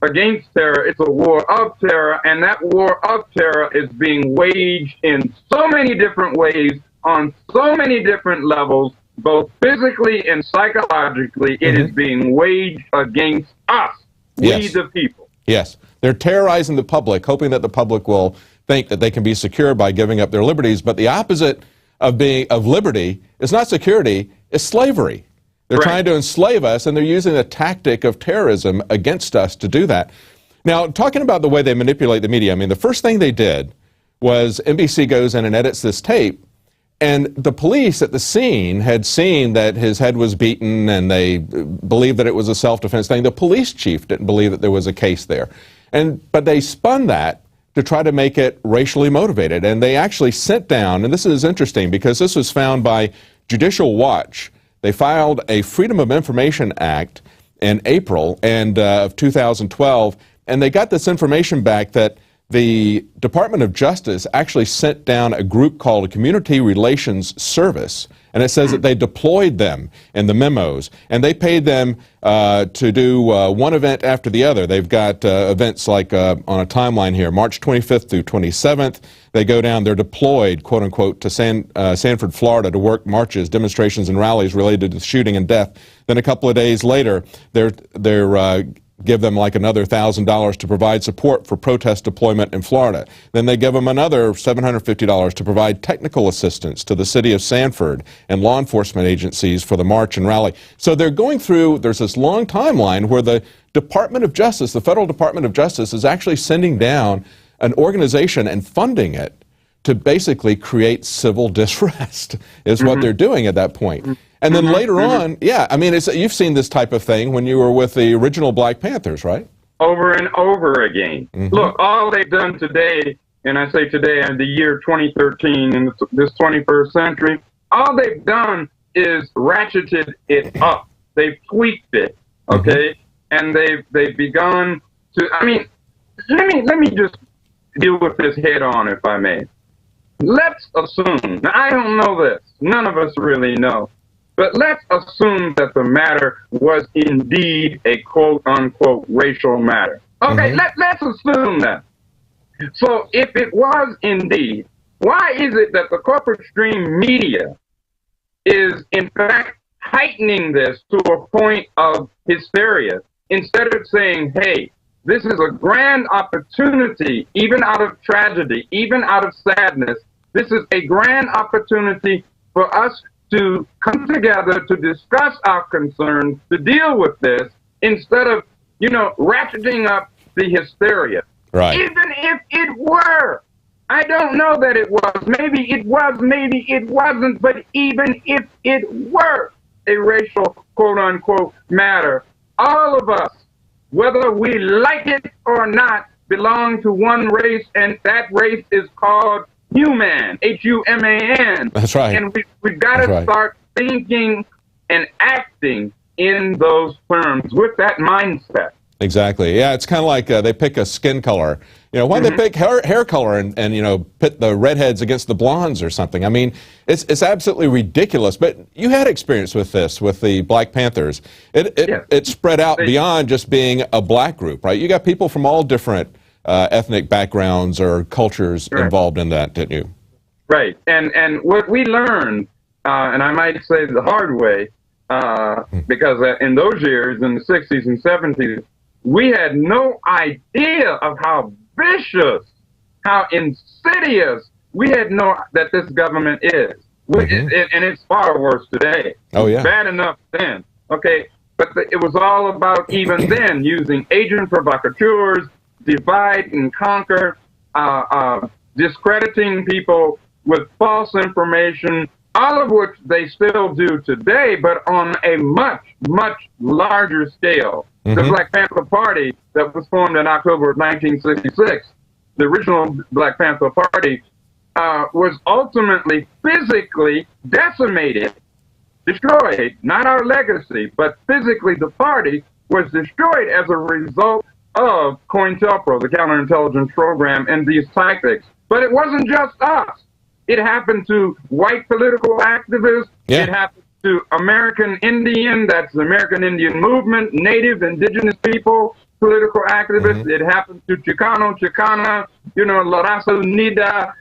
against terror. It's a war of terror, and that war of terror is being waged in so many different ways, on so many different levels, both physically and psychologically. It is being waged against us, we the people. Yes. They're terrorizing the public, hoping that the public will think that they can be secure by giving up their liberties, but the opposite of liberty is not security, it's slavery. They're trying to enslave us, and they're using a tactic of terrorism against us to do that. Now, talking about the way they manipulate the media, I mean, the first thing they did was NBC goes in and edits this tape, and the police at the scene had seen that his head was beaten, and they believed that it was a self-defense thing. The police chief didn't believe that there was a case there. But they spun that to try to make it racially motivated, and they actually sent down, and this is interesting because this was found by Judicial Watch. They filed a Freedom of Information Act, in April of 2012, and they got this information back that the Department of Justice actually sent down a group called a Community Relations Service, and it says that they deployed them in the memos, and they paid them to do one event after the other. They've got events like on a timeline here, March 25th through 27th. They go down, they're deployed, quote unquote, to Sanford, Florida to work marches, demonstrations, and rallies related to shooting and death. Then a couple of days later, they're give them like another $1,000 to provide support for protest deployment in Florida. Then they give them another $750 to provide technical assistance to the city of Sanford and law enforcement agencies for the march and rally. So they're going through, there's this long timeline where the Department of Justice, the Federal Department of Justice, is actually sending down an organization and funding it to basically create civil disrest, is what they're doing at that point. And then later on, yeah, I mean, you've seen this type of thing when you were with the original Black Panthers, right? Over and over again. Look, all they've done today, and I say today in the year 2013, in this 21st century, all they've done is ratcheted it up. They've tweaked it, okay? And they've begun to, I mean, let me just deal with this head on, if I may. Let's assume, now I don't know this, none of us really know, but let's assume that the matter was indeed a quote-unquote racial matter. Okay, let's assume that. So if it was indeed, why is it that the corporate stream media is in fact heightening this to a point of hysteria instead of saying, hey, this is a grand opportunity, even out of tragedy, even out of sadness, this is a grand opportunity for us to come together to discuss our concerns, to deal with this, instead of, ratcheting up the hysteria. Right. Even if it were, I don't know that it was, maybe it was, maybe it wasn't, but even if it were a racial, quote-unquote, matter, all of us, whether we like it or not, belong to one race, and that race is called human, H-U-M-A-N. That's right. And we've got to start thinking and acting in those terms with that mindset. Exactly. Yeah, it's kind of like they pick a skin color. Why do they pick hair color and pit the redheads against the blondes or something? I mean, it's absolutely ridiculous. But you had experience with this, with the Black Panthers. It spread out beyond just being a black group, right? You got people from all different ethnic backgrounds or cultures involved in that, didn't you? Right. And what we learned, and I might say the hard way, because in those years, in the 60s and 70s, we had no idea of how vicious, how insidious, we had that this government is. And it's far worse today. Oh, yeah. Bad enough then. Okay. But it was all about, even then, using agent provocateurs, divide and conquer, discrediting people with false information, all of which they still do today, but on a much, much larger scale. The Black Panther Party that was formed in October of 1966, the original Black Panther Party, was ultimately physically decimated, destroyed, not our legacy, but physically the party was destroyed as a result of COINTELPRO, the counterintelligence program, and these tactics. But it wasn't just us. It happened to white political activists. Yeah. It happened to American Indian, that's the American Indian movement, Native, Indigenous people, political activists. It happened to Chicano, Chicana, La Raza Unida,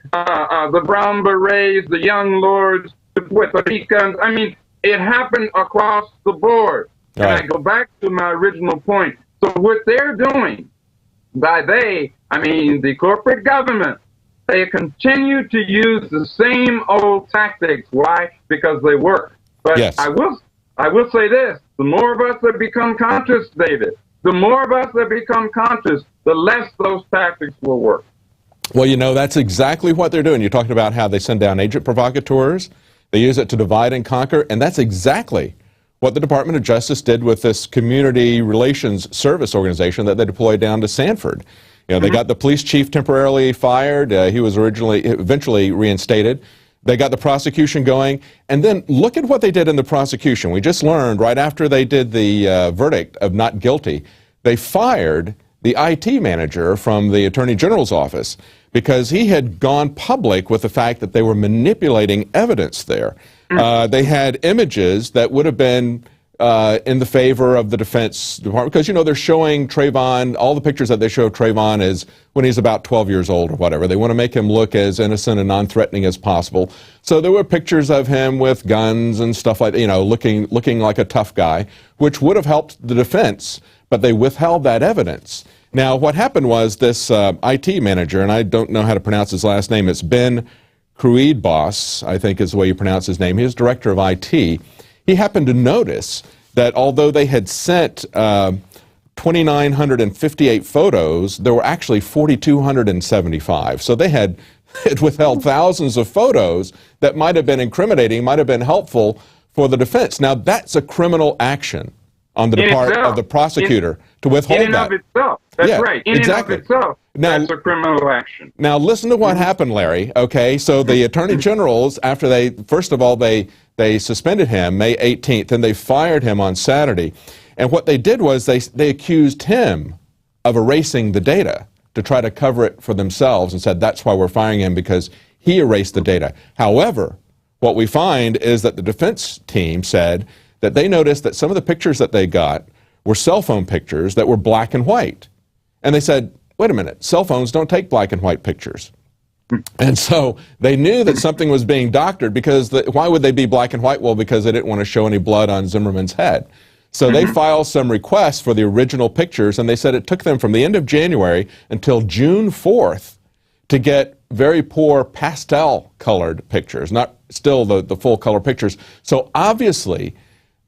the Brown Berets, the Young Lords, the Puerto Ricans. I mean, it happened across the board. Right. And I go back to my original point. So what they're doing, by they, I mean the corporate government, they continue to use the same old tactics. Why? Because they work. But yes. I will say this, the more of us that become conscious, David, the more of us that become conscious, the less those tactics will work. Well, that's exactly what they're doing. You're talking about how they send down agent provocateurs. They use it to divide and conquer, and that's exactly what the Department of Justice did with this Community Relations Service organization that they deployed down to Sanford. They got the police chief temporarily fired. He was eventually reinstated. They got the prosecution going, and then look at what they did in the prosecution. We just learned right after they did the verdict of not guilty, they fired the IT manager from the Attorney General's office because he had gone public with the fact that they were manipulating evidence there. They had images that would have been in the favor of the Defense Department because, you know, they're showing Trayvon, all the pictures that they show of Trayvon is when he's about 12 years old or whatever. They want to make him look as innocent and non-threatening as possible. So there were pictures of him with guns and stuff like that, you know, looking like a tough guy, which would have helped the defense, but they withheld that evidence. Now, what happened was this IT manager, and I don't know how to pronounce his last name, it's Ben Kruidbos, I think is the way you pronounce his name. He was director of IT. He happened to notice that although they had sent 2,958 photos, there were actually 4,275. So they had withheld thousands of photos that might have been incriminating, might have been helpful for the defense. Now, that's a criminal action on the part of the prosecutor to withhold that. In and of itself. That's right. In and of itself. Now, that's a criminal action. Now, listen to what happened, Larry. Okay, so the attorney generals, after they, first of all, they suspended him May 18th, and they fired him on Saturday. And what they did was they accused him of erasing the data to try to cover it for themselves and said that's why we're firing him because he erased the data. However, what we find is that the defense team said that they noticed that some of the pictures that they got were cell phone pictures that were black and white. And they said, wait a minute, cell phones don't take black and white pictures. And so they knew that something was being doctored because why would they be black and white? Well, because they didn't want to show any blood on Zimmerman's head. So they filed some requests for the original pictures, and they said it took them from the end of January until June 4th to get very poor pastel-colored pictures, not still the full-color pictures. So obviously,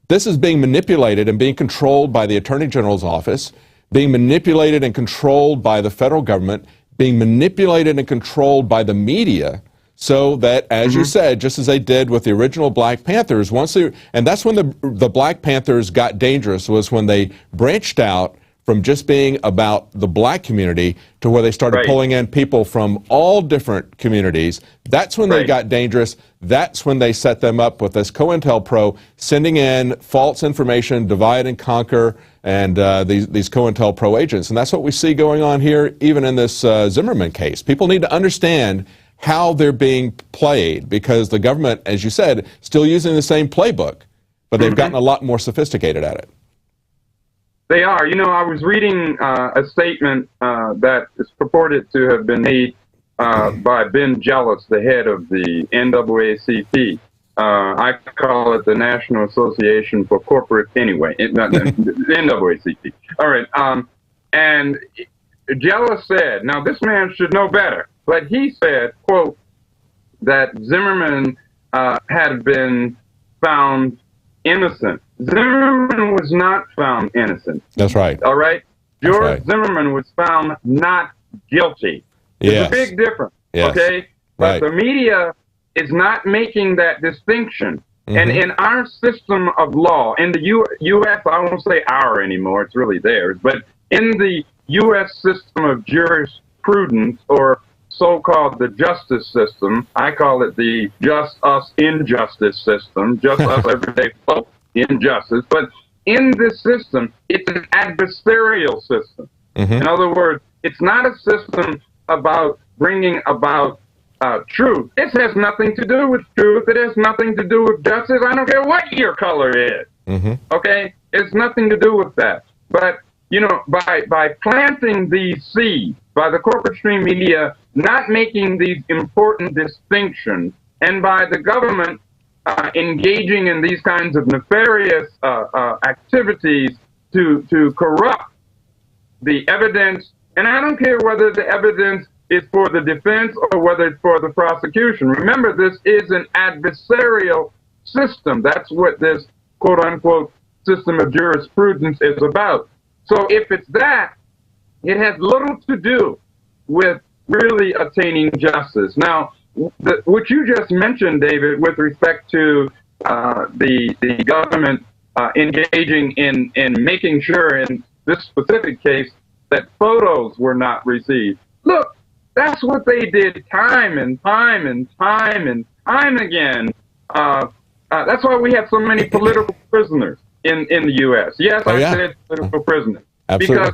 this is being manipulated and being controlled by the Attorney General's office, being manipulated and controlled by the federal government, being manipulated and controlled by the media, so that, as you said, just as they did with the original Black Panthers, and that's when the Black Panthers got dangerous, was when they branched out from just being about the black community to where they started pulling in people from all different communities. That's when they got dangerous. That's when they set them up with this COINTELPRO, sending in false information, divide and conquer, and these COINTELPRO agents. And that's what we see going on here, even in this Zimmerman case. People need to understand how they're being played, because the government, as you said, still using the same playbook, but they've gotten a lot more sophisticated at it. They are. You know, I was reading a statement that is purported to have been made by Ben Jealous, the head of the NAACP. I call it the National Association for Corporate, anyway, not the NAACP. All right. And Jealous said, now this man should know better, but he said, quote, that Zimmerman had been found innocent. Zimmerman was not found innocent. That's right. All right? George Zimmerman was found not guilty. There's a big difference, okay? But the media is not making that distinction. And in our system of law, in the U.S., I won't say our anymore, it's really theirs, but in the U.S. system of jurisprudence, or so-called the justice system, I call it the just us injustice system, just us everyday folk injustice. But in this system, it's an adversarial system. In other words, it's not a system about bringing about truth. This has nothing to do with truth. It has nothing to do with justice. I don't care what your color is. Okay? It's nothing to do with that. But, you know, by planting these seeds, by the corporate stream media not making these important distinctions, and by the government engaging in these kinds of nefarious activities to corrupt the evidence, and I don't care whether the evidence is for the defense or whether it's for the prosecution. Remember, this is an adversarial system. That's what this quote-unquote system of jurisprudence is about. So if it's that, it has little to do with really attaining justice. Now, what you just mentioned, David, with respect to the government engaging in making sure in this specific case that photos were not received. Look, that's what they did time and time and time and time again. That's why we have so many political prisoners in the U.S. Yes, I said political prisoners. Absolutely.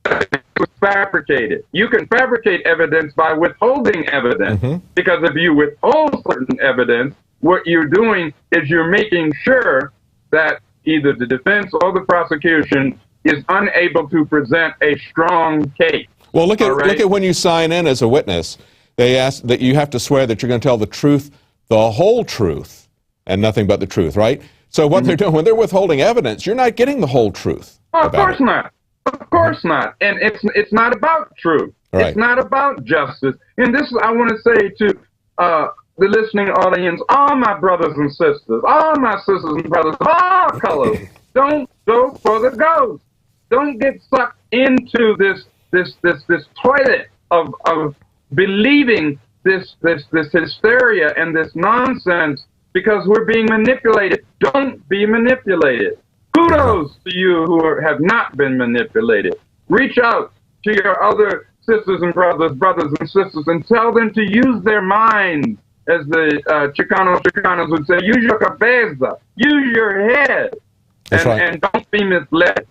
Because it was fabricated. You can fabricate evidence by withholding evidence. Because if you withhold certain evidence, what you're doing is you're making sure that either the defense or the prosecution is unable to present a strong case. Well, look at when you sign in as a witness. They ask that you have to swear that you're going to tell the truth, the whole truth, and nothing but the truth, right? So what they're doing, when they're withholding evidence, you're not getting the whole truth. Oh, of course not. Of course not. And it's not about truth. Right. It's not about justice. And this is, I want to say to the listening audience, all my brothers and sisters, all my sisters and brothers, all colors, don't go for the ghost. Don't get sucked into this toilet of believing this hysteria and this nonsense because we're being manipulated. Don't be manipulated. Kudos to you who have not been manipulated. Reach out to your other sisters and brothers and sisters, and tell them to use their minds, as the Chicanos would say, use your cabeza, use your head, and don't be misled.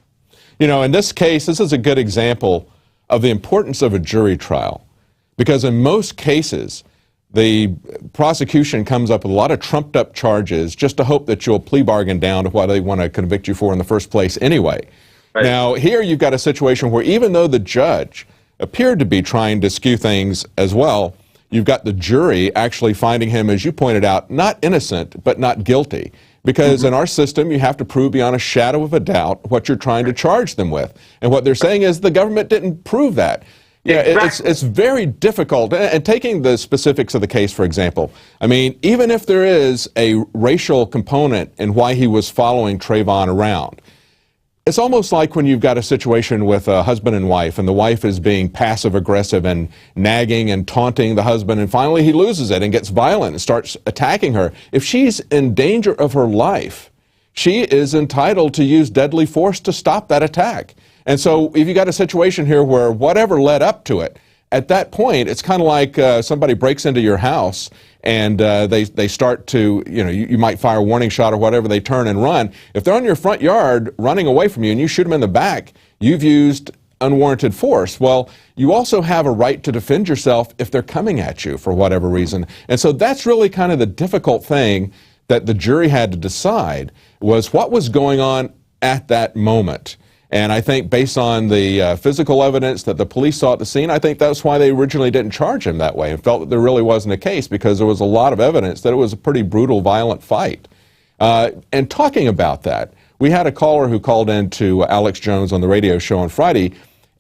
You know, in this case, this is a good example of the importance of a jury trial, because in most cases, the prosecution comes up with a lot of trumped up charges just to hope that you'll plea bargain down to what they want to convict you for in the first place anyway. Right. Now, here you've got a situation where even though the judge appeared to be trying to skew things as well, you've got the jury actually finding him, as you pointed out, not innocent, but not guilty. Because in our system, you have to prove beyond a shadow of a doubt what you're trying to charge them with. And what they're saying is the government didn't prove that. Yeah, it's very difficult. And taking the specifics of the case, for example, I mean, even if there is a racial component in why he was following Trayvon around, it's almost like when you've got a situation with a husband and wife, and the wife is being passive-aggressive and nagging and taunting the husband, and finally he loses it and gets violent and starts attacking her. If she's in danger of her life, she is entitled to use deadly force to stop that attack. And so if you got a situation here where whatever led up to it, at that point, it's kind of like somebody breaks into your house and they start to, you might fire a warning shot or whatever, they turn and run. If they're on your front yard running away from you and you shoot them in the back, you've used unwarranted force. Well, you also have a right to defend yourself if they're coming at you for whatever reason. And so that's really kind of the difficult thing that the jury had to decide, was what was going on at that moment. And I think based on the physical evidence that the police saw at the scene, I think that's why they originally didn't charge him that way and felt that there really wasn't a case, because there was a lot of evidence that it was a pretty brutal, violent fight. And talking about that, we had a caller who called in to Alex Jones on the radio show on Friday,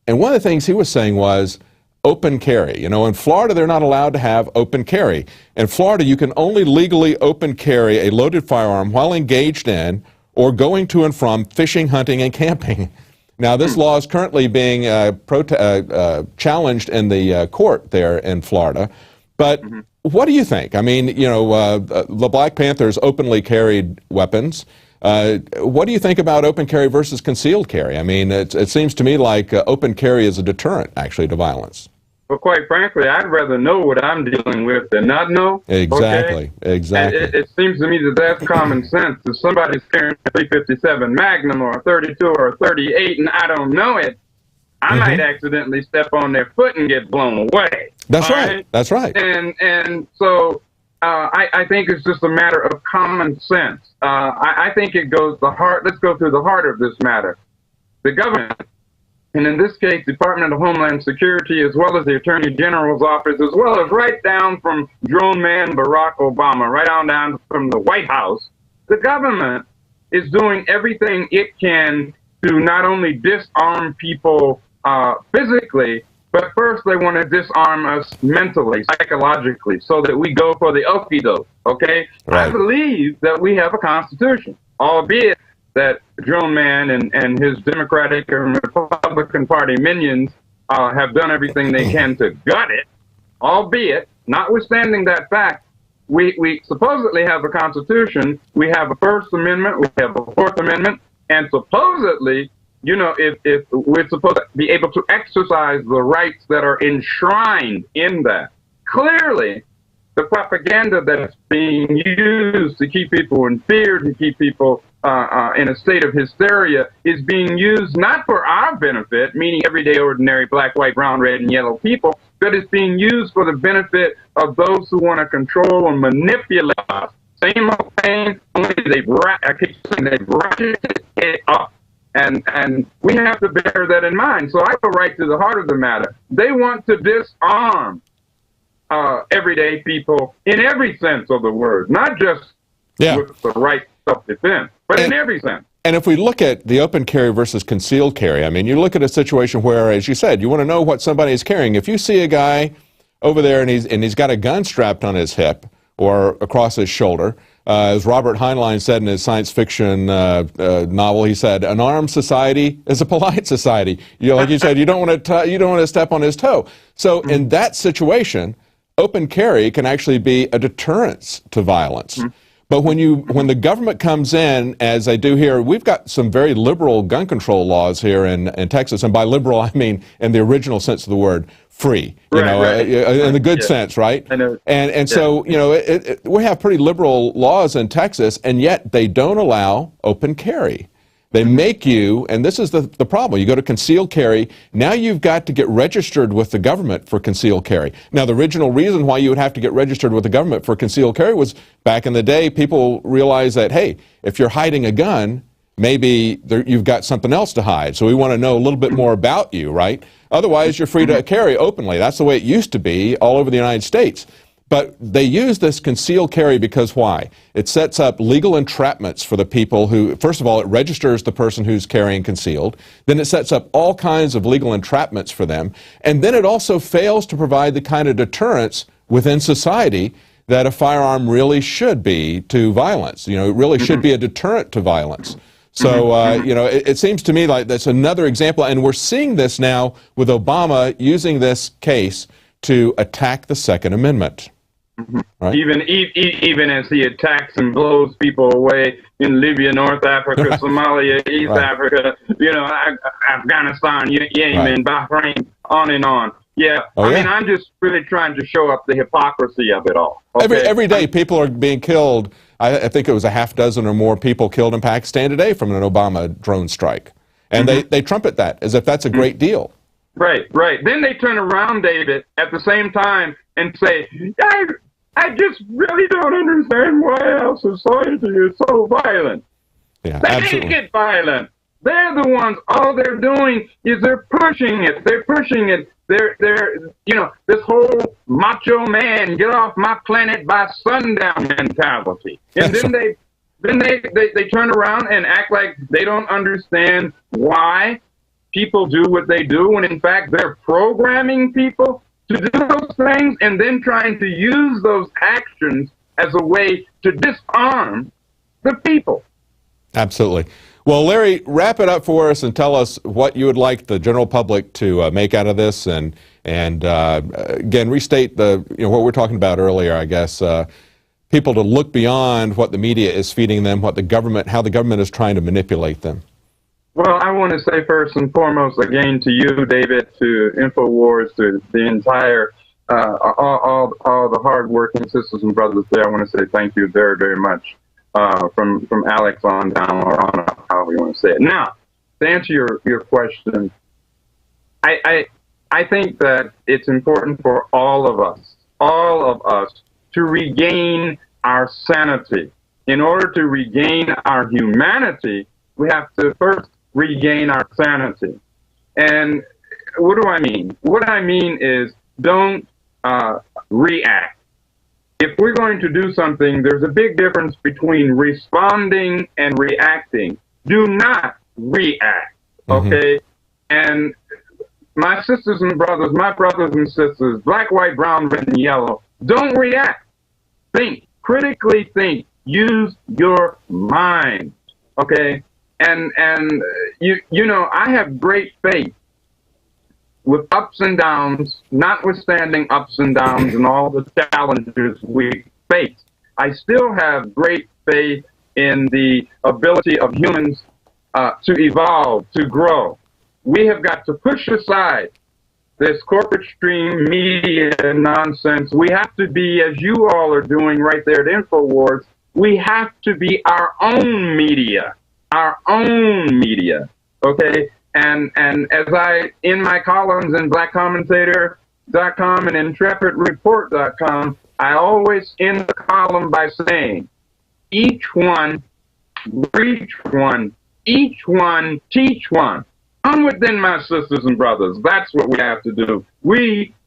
and one of the things he was saying was open carry. In Florida, they're not allowed to have open carry. In Florida, you can only legally open carry a loaded firearm while engaged in or going to and from fishing, hunting, and camping. Now, this law is currently being challenged in the court there in Florida. But what do you think? I mean, the Black Panthers openly carried weapons. What do you think about open carry versus concealed carry? I mean, it seems to me like open carry is a deterrent, actually, to violence. Well, quite frankly, I'd rather know what I'm dealing with than not know. Exactly, okay? Exactly. It seems to me that that's common sense. If somebody's carrying a 357 Magnum or a 32 or a 38 and I don't know it, I might accidentally step on their foot and get blown away. That's right. That's right. And so I think it's just a matter of common sense. I think it goes the heart. Let's go through the heart of this matter. The government, and in this case, Department of Homeland Security, as well as the Attorney General's office, as well as right down from Drone Man Barack Obama, right on down from the White House, the government is doing everything it can to not only disarm people physically, but first they want to disarm us mentally, psychologically, so that we go for the okie doke, okay? Right. I believe that we have a constitution, albeit that Drone Man and his Democratic and Republican Party minions have done everything they can to gut it, albeit, notwithstanding that fact, we supposedly have a constitution, we have a First Amendment, we have a Fourth Amendment, and supposedly, if we're supposed to be able to exercise the rights that are enshrined in that. Clearly, the propaganda that's being used to keep people in fear, to keep people in a state of hysteria, is being used not for our benefit, meaning everyday ordinary black, white, brown, red, and yellow people, but it's being used for the benefit of those who want to control and manipulate us. Same old thing, only they've ratcheted it up. And we have to bear that in mind. So I go right to the heart of the matter. They want to disarm everyday people in every sense of the word, not just with the right self-defense, but in every sense. And if we look at the open carry versus concealed carry, I mean, you look at a situation where, as you said, you want to know what somebody is carrying. If you see a guy over there and he's got a gun strapped on his hip or across his shoulder, as Robert Heinlein said in his science fiction novel, he said, "An armed society is a polite society." You know, like you said, you don't want to step on his toe. So in that situation, open carry can actually be a deterrence to violence. But when the government comes in, as they do here, we've got some very liberal gun control laws here in Texas, and by liberal I mean in the original sense of the word, free, in the good sense, right? So, you know, we have pretty liberal laws in Texas, and yet they don't allow open carry. They make you, and this is the problem, you go to concealed carry, now you've got to get registered with the government for concealed carry. Now, the original reason why you would have to get registered with the government for concealed carry was back in the day, people realized that, hey, if you're hiding a gun, maybe you've got something else to hide. So we want to know a little bit more about you, right? Otherwise, you're free to carry openly. That's the way it used to be all over the United States. But they use this concealed carry because why? It sets up legal entrapments for the people who, first of all, it registers the person who's carrying concealed. Then it sets up all kinds of legal entrapments for them. And then it also fails to provide the kind of deterrence within society that a firearm really should be to violence. You know, it really should be a deterrent to violence. So, you know, it seems to me like that's another example. And we're seeing this now with Obama using this case to attack the Second Amendment. Right? Even as he attacks and blows people away in Libya, North Africa, Somalia, East Africa, you know, Afghanistan, Yemen, Bahrain, on and on. Yeah, I mean, I'm just really trying to show up the hypocrisy of it all. Okay? Every day people are being killed. I think it was a half dozen or more people killed in Pakistan today from an Obama drone strike. And they trumpet that as if that's a great deal. Right. Then they turn around, David, at the same time and say, I just really don't understand why our society is so violent. Yeah, they didn't get violent. They're the ones, all they're doing is they're pushing it. They're, you know, this whole macho man, get off my planet by sundown mentality. And then they turn around and act like they don't understand why people do what they do, when in fact they're programming people to do those things and then trying to use those actions as a way to disarm the people. Absolutely. Well, Larry, wrap it up for us and tell us what you would like the general public to make out of this, and again, restate what we were talking about earlier, I guess. People to look beyond what the media is feeding them, how the government is trying to manipulate them. Well, I want to say first and foremost, again, to you, David, to Infowars, to the entire, all the hard-working sisters and brothers there, I want to say thank you very, very much, from Alex on down, or on up, however you want to say it. Now, to answer your question, I think that it's important for all of us, to regain our sanity. In order to regain our humanity, we have to first regain our sanity. And what do I mean? What I mean is, don't react. If we're going to do something, there's a big difference between responding and reacting. Do not react, okay? And my sisters and brothers, my brothers and sisters, black, white, brown, red, and yellow, don't react. Think, critically think, use your mind, okay? And you know, I have great faith with ups and downs, notwithstanding ups and downs and all the challenges we face. I still have great faith in the ability of humans to evolve, to grow. We have got to push aside this corporate stream media nonsense. We have to be, as you all are doing right there at Infowars, we have to be our own media, okay? And as I, in my columns in blackcommentator.com and intrepidreport.com, I always end the column by saying, each one, reach one, each one, teach one. I'm within my sisters and brothers. That's what we have to do.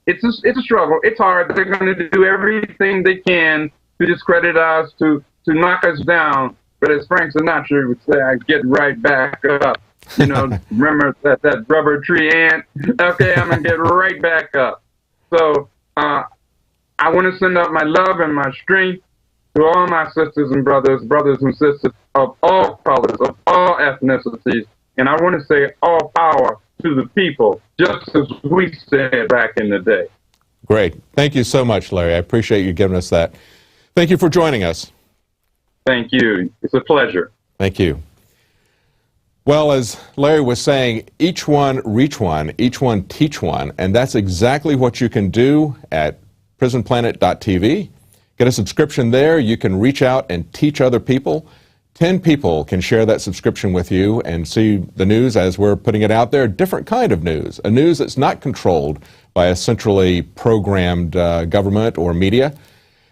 It's a struggle. It's hard. They're going to do everything they can to discredit us, to knock us down. But as Frank Sinatra would say, I get right back up. You know, remember that rubber tree ant? Okay, I'm going to get right back up. So I want to send out my love and my strength to all my sisters and brothers and sisters of all colors, of all ethnicities. And I want to say all power to the people, just as we said back in the day. Great. Thank you so much, Larry. I appreciate you giving us that. Thank you for joining us. Thank you. It's a pleasure. Thank you. Well, as Larry was saying, each one reach one, each one teach one, and that's exactly what you can do at prisonplanet.tv. Get a subscription there. You can reach out and teach other people. 10 people can share that subscription with you and see the news as we're putting it out there. Different kind of news, a news that's not controlled by a centrally programmed government or media,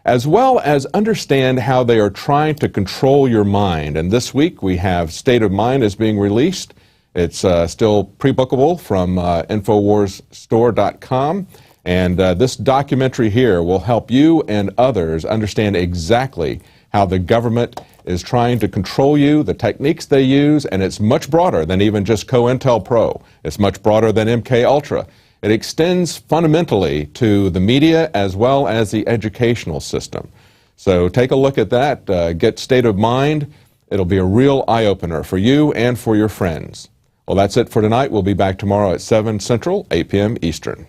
as well as understand how they are trying to control your mind. And this week we have State of Mind is being released. It's still pre-bookable from InfoWarsStore.com. And this documentary here will help you and others understand exactly how the government is trying to control you, the techniques they use, and it's much broader than even just COINTELPRO. It's much broader than MKUltra. It extends fundamentally to the media as well as the educational system. So take a look at that. Get State of Mind. It'll be a real eye-opener for you and for your friends. Well, that's it for tonight. We'll be back tomorrow at 7 Central, 8 p.m. Eastern.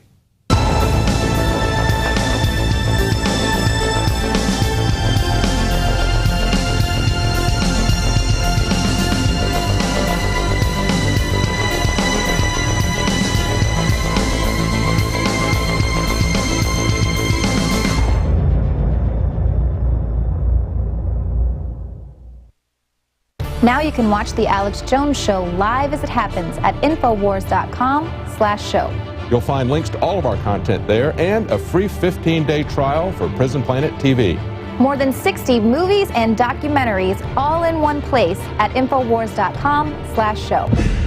Now you can watch The Alex Jones Show live as it happens at Infowars.com/show. You'll find links to all of our content there and a free 15-day trial for Prison Planet TV. More than 60 movies and documentaries all in one place at Infowars.com/show.